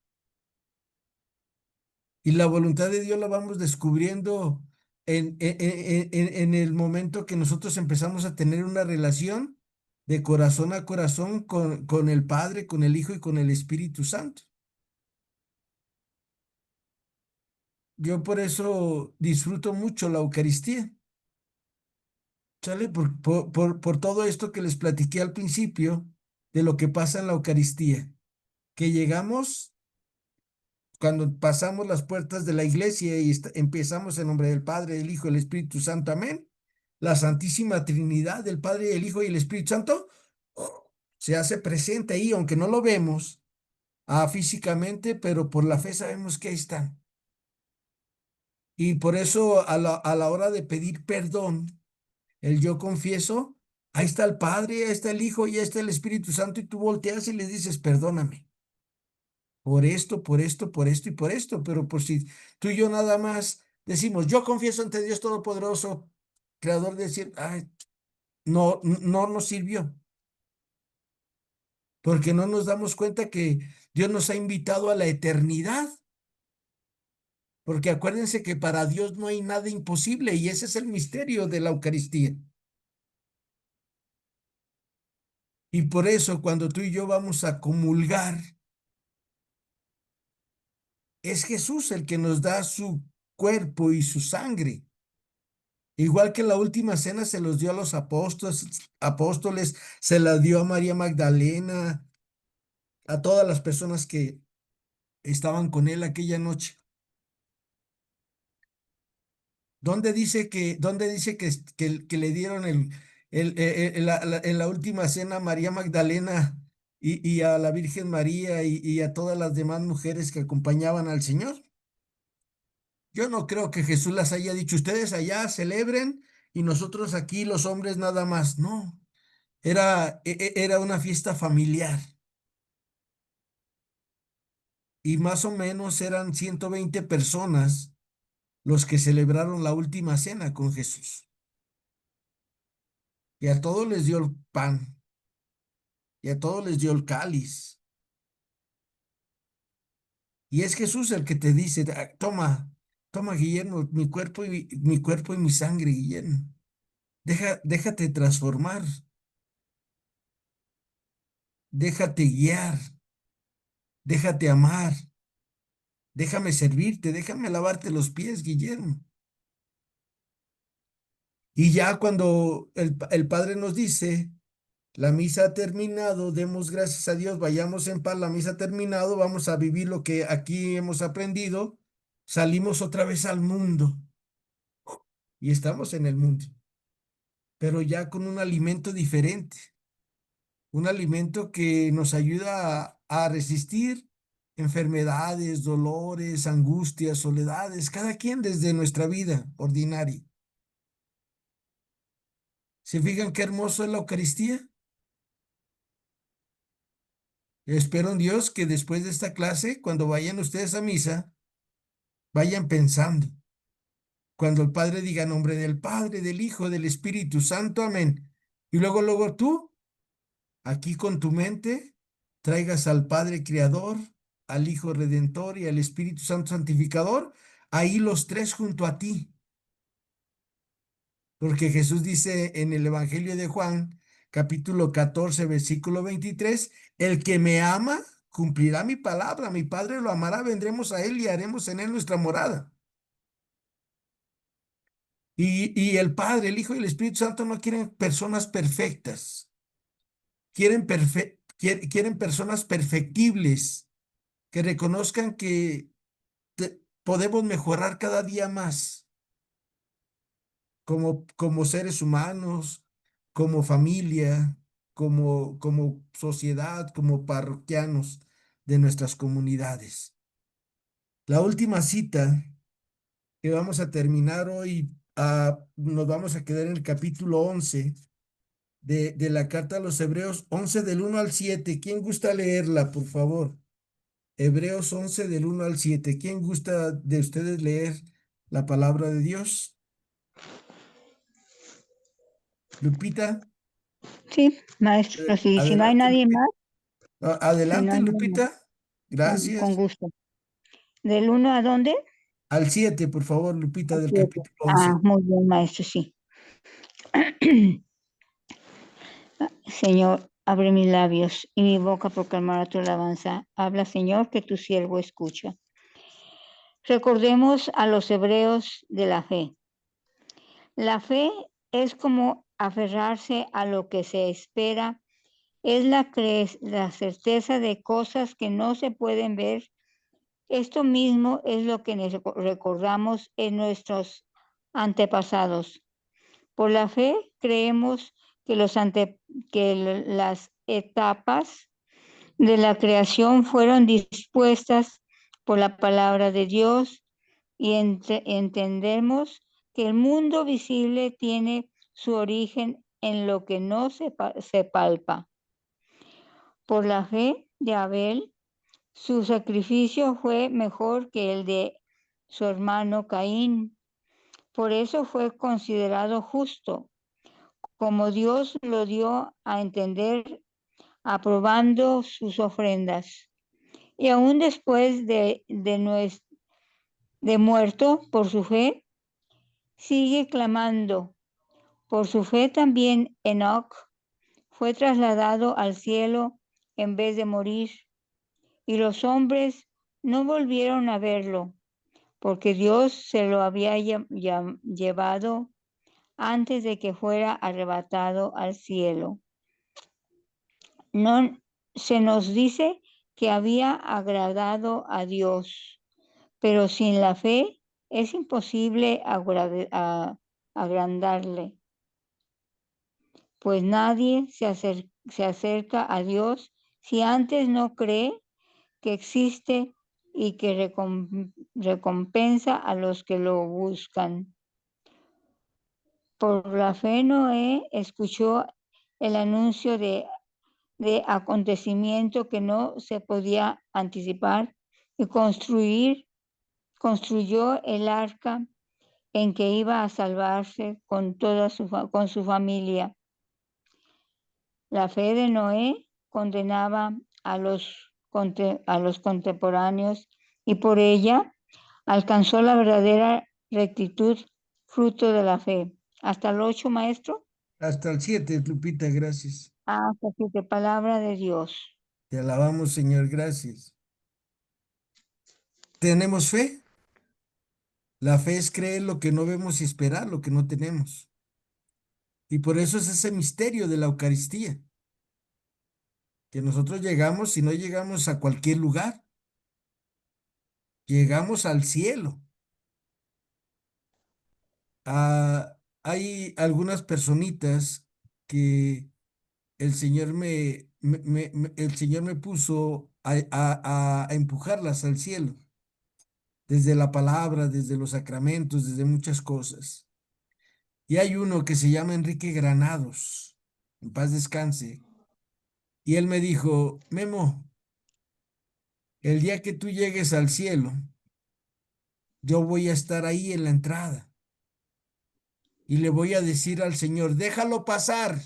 Y la voluntad de Dios la vamos descubriendo en el momento que nosotros empezamos a tener una relación de corazón a corazón con el Padre, con el Hijo y con el Espíritu Santo. Yo por eso disfruto mucho la Eucaristía, ¿sale? Por todo esto que les platiqué al principio de lo que pasa en la Eucaristía, que llegamos cuando pasamos las puertas de la iglesia y empezamos en nombre del Padre, del Hijo y del Espíritu Santo, amén. La Santísima Trinidad del Padre, el Hijo y el Espíritu Santo se hace presente ahí, aunque no lo vemos físicamente, pero por la fe sabemos que ahí están. Y por eso a la hora de pedir perdón, el yo confieso, ahí está el Padre, ahí está el Hijo y ahí está el Espíritu Santo, y tú volteas y le dices, perdóname por esto, por esto, por esto y por esto. Pero por si tú y yo nada más decimos, yo confieso ante Dios Todopoderoso, Creador, de decir, ay, no, no nos sirvió, porque no nos damos cuenta que Dios nos ha invitado a la eternidad, porque acuérdense que para Dios no hay nada imposible, y ese es el misterio de la Eucaristía. Y por eso cuando tú y yo vamos a comulgar, es Jesús el que nos da su cuerpo y su sangre. Igual que en la última cena se los dio a los apóstoles, se la dio a María Magdalena, a todas las personas que estaban con él aquella noche. ¿Dónde dice que le dieron en la última cena a María Magdalena y a la Virgen María y a todas las demás mujeres que acompañaban al Señor? Yo no creo que Jesús las haya dicho, ustedes allá celebren y nosotros aquí los hombres nada más. No, era una fiesta familiar y más o menos eran 120 personas los que celebraron la última cena con Jesús. Y a todos les dio el pan y a todos les dio el cáliz. Y es Jesús el que te dice, toma, toma, Guillermo, mi cuerpo y mi sangre, Guillermo. Déjate transformar, déjate guiar, déjate amar, déjame servirte, déjame lavarte los pies, Guillermo. Y ya cuando el Padre nos dice, la misa ha terminado, demos gracias a Dios, vayamos en paz, la misa ha terminado, vamos a vivir lo que aquí hemos aprendido, salimos otra vez al mundo y estamos en el mundo, pero ya con un alimento diferente, un alimento que nos ayuda a resistir enfermedades, dolores, angustias, soledades, cada quien desde nuestra vida ordinaria. ¿Se fijan qué hermoso es la Eucaristía? Espero en Dios que después de esta clase, cuando vayan ustedes a misa, vayan pensando. Cuando el Padre diga en nombre del Padre, del Hijo, del Espíritu Santo, amén. Y luego tú, aquí con tu mente, traigas al Padre Creador, al Hijo Redentor y al Espíritu Santo Santificador, ahí los tres junto a ti. Porque Jesús dice en el Evangelio de Juan, capítulo 14, versículo 23, el que me ama cumplirá mi palabra, mi Padre lo amará, vendremos a él y haremos en él nuestra morada. Y el Padre, el Hijo y el Espíritu Santo no quieren personas perfectas, quieren personas perfectibles, que reconozcan que podemos mejorar cada día más como seres humanos, como familia, como sociedad, como parroquianos de nuestras comunidades. La última cita que vamos a terminar hoy. Nos vamos a quedar en el capítulo 11 de la carta a los Hebreos, 11 del 1 al 7. ¿Quién gusta leerla, por favor? Hebreos 11 del 1 al 7. ¿Quién gusta de ustedes leer la palabra de Dios? Lupita, Sí, maestro, sí, si no hay adelante, nadie Lupita. más, si no Adelante, hay nadie más, Lupita. con Gracias. gusto. ¿Del 1 a dónde? Al 7, por favor, Lupita, Al del 7. capítulo Ah, 11. muy bien, maestro, sí. Señor, abre mis labios y mi boca proclamará tu alabanza. Habla, Señor, que tu siervo escucha. Recordemos a los hebreos de la fe. La fe es como aferrarse a lo que se espera, es la certeza de cosas que no se pueden ver. Esto mismo es lo que recordamos en nuestros antepasados. Por la fe creemos que, las etapas de la creación fueron dispuestas por la palabra de Dios y entendemos que el mundo visible tiene su origen en lo que no se palpa. Por la fe de Abel, su sacrificio fue mejor que el de su hermano Caín. Por eso fue considerado justo, como Dios lo dio a entender aprobando sus ofrendas. Y aún después de muerto por su fe, sigue clamando. Por su fe también Enoc fue trasladado al cielo en vez de morir, y los hombres no volvieron a verlo, porque Dios se lo había llevado antes de que fuera arrebatado al cielo. No se nos dice que había agradado a Dios, pero sin la fe es imposible agrandarle, pues nadie se acerca a Dios si antes no cree que existe y que recompensa a los que lo buscan. Por la fe Noé escuchó el anuncio de acontecimiento que no se podía anticipar y construyó el arca en que iba a salvarse con con su familia. La fe de Noé condenaba a los contemporáneos y por ella alcanzó la verdadera rectitud, fruto de la fe. ¿Hasta el 8, maestro? Hasta el 7, Lupita, gracias. Hasta que de palabra de Dios. Te alabamos, Señor, gracias. ¿Tenemos fe? La fe es creer lo que no vemos y esperar lo que no tenemos. Y por eso es ese misterio de la Eucaristía, que nosotros llegamos y no llegamos a cualquier lugar, llegamos al cielo. Hay algunas personitas que el Señor me puso a empujarlas al cielo, desde la palabra, desde los sacramentos, desde muchas cosas. Y hay uno que se llama Enrique Granados, en paz descanse, y él me dijo, Memo, el día que tú llegues al cielo, yo voy a estar ahí en la entrada y le voy a decir al Señor, déjalo pasar,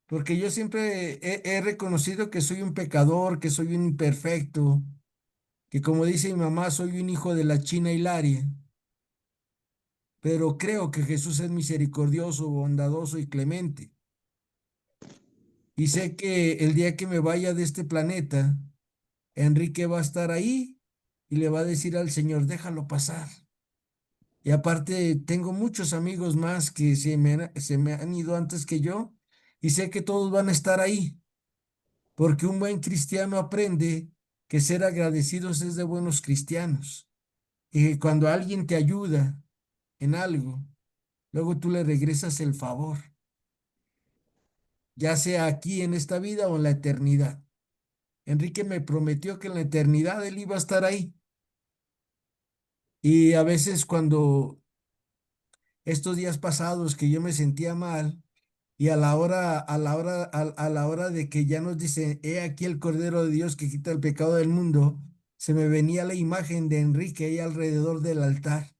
porque yo siempre he reconocido que soy un pecador, que soy un imperfecto, que como dice mi mamá, soy un hijo de la China Hilaria, pero creo que Jesús es misericordioso, bondadoso y clemente. Y sé que el día que me vaya de este planeta, Enrique va a estar ahí y le va a decir al Señor, déjalo pasar. Y aparte, tengo muchos amigos más que se me han ido antes que yo y sé que todos van a estar ahí, porque un buen cristiano aprende que ser agradecidos es de buenos cristianos. Y que cuando alguien te ayuda en algo, luego tú le regresas el favor, ya sea aquí en esta vida o en la eternidad. Enrique me prometió que en la eternidad él iba a estar ahí. Y a veces cuando estos días pasados que yo me sentía mal y a la hora de que ya nos dice, he aquí el Cordero de Dios que quita el pecado del mundo, se me venía la imagen de Enrique ahí alrededor del altar,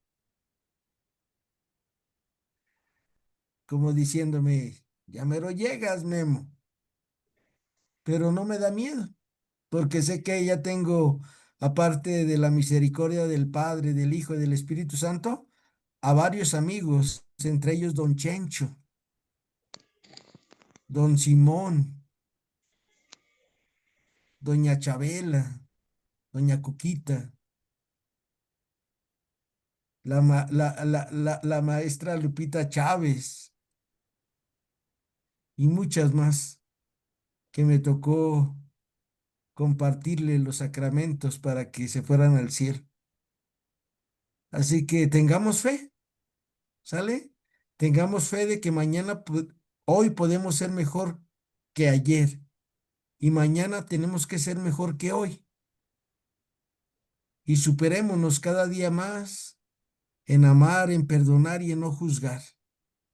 como diciéndome, ya mero llegas, Memo, pero no me da miedo, porque sé que ya tengo, aparte de la misericordia del Padre, del Hijo y del Espíritu Santo, a varios amigos, entre ellos don Chencho, don Simón, doña Chabela, doña Cuquita, la maestra Lupita Chávez y muchas más que me tocó compartirle los sacramentos para que se fueran al cielo. Así que tengamos fe, ¿sale? Tengamos fe de que mañana, hoy podemos ser mejor que ayer y mañana tenemos que ser mejor que hoy y superémonos cada día más en amar, en perdonar y en no juzgar.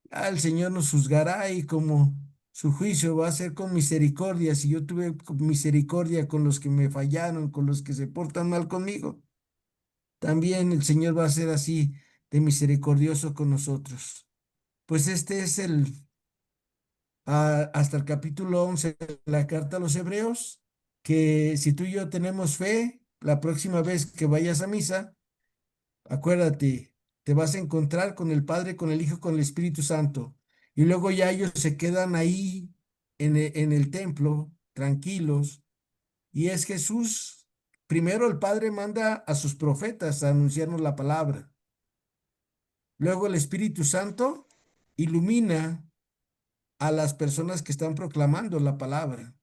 El Señor nos juzgará y como su juicio va a ser con misericordia, si yo tuve misericordia con los que me fallaron, con los que se portan mal conmigo, también el Señor va a ser así de misericordioso con nosotros. Pues este es hasta el capítulo 11 de la carta a los Hebreos, que si tú y yo tenemos fe, la próxima vez que vayas a misa, acuérdate, te vas a encontrar con el Padre, con el Hijo, con el Espíritu Santo. Y luego ya ellos se quedan ahí en el templo, tranquilos. Y es Jesús. Primero el Padre manda a sus profetas a anunciarnos la palabra. Luego el Espíritu Santo ilumina a las personas que están proclamando la palabra.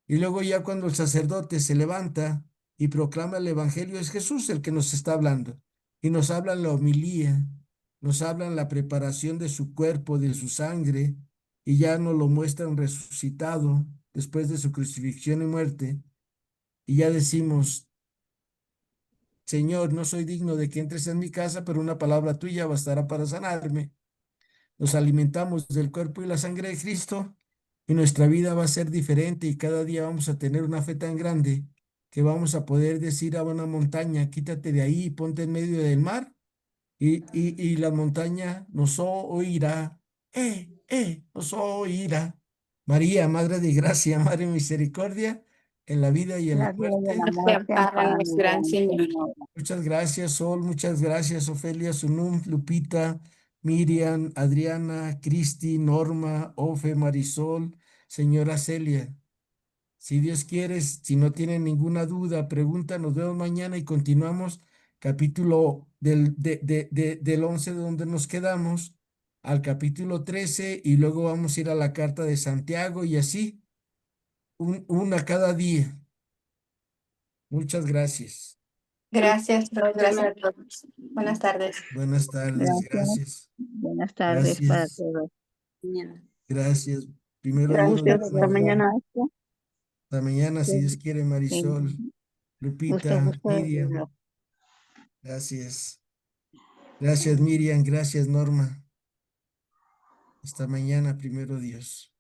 Y luego ya cuando el sacerdote se levanta y proclama el evangelio, es Jesús el que nos está hablando. Y nos habla en la homilía, nos habla en la preparación de su cuerpo, de su sangre, y ya nos lo muestran resucitado después de su crucifixión y muerte. Y ya decimos, Señor, no soy digno de que entres en mi casa, pero una palabra tuya bastará para sanarme. Nos alimentamos del cuerpo y la sangre de Cristo y nuestra vida va a ser diferente y cada día vamos a tener una fe tan grande que vamos a poder decir a una montaña, quítate de ahí y ponte en medio del mar y la montaña nos oirá, nos oirá. María, Madre de Gracia, Madre de Misericordia, en la vida y en la La vida y la Nos muerte. muerte, ampáranos, gran ampáranos, Señor. Señor. Muchas gracias, Sol, muchas gracias, Ofelia, Sunum, Lupita, Miriam, Adriana, Cristi, Norma, Ofe, Marisol, señora Celia. Si Dios quiere, si no tienen ninguna duda, pregunta, nos vemos mañana y continuamos capítulo del 11 de donde nos quedamos al capítulo 13 y luego vamos a ir a la carta de Santiago y así, una cada día. Muchas gracias. Gracias, gracias a todos. Buenas tardes. Buenas tardes, Gracias. gracias. Buenas tardes para Gracias, todos. Mañana. gracias. Primero Dios, Gusto Gracias. nos Hasta vemos. mañana. Hasta mañana, si Dios de, quiere, Marisol, Lupita, gusto de Miriam. verlo. Gracias. Gracias, Miriam. Gracias, Norma. Hasta mañana, primero Dios.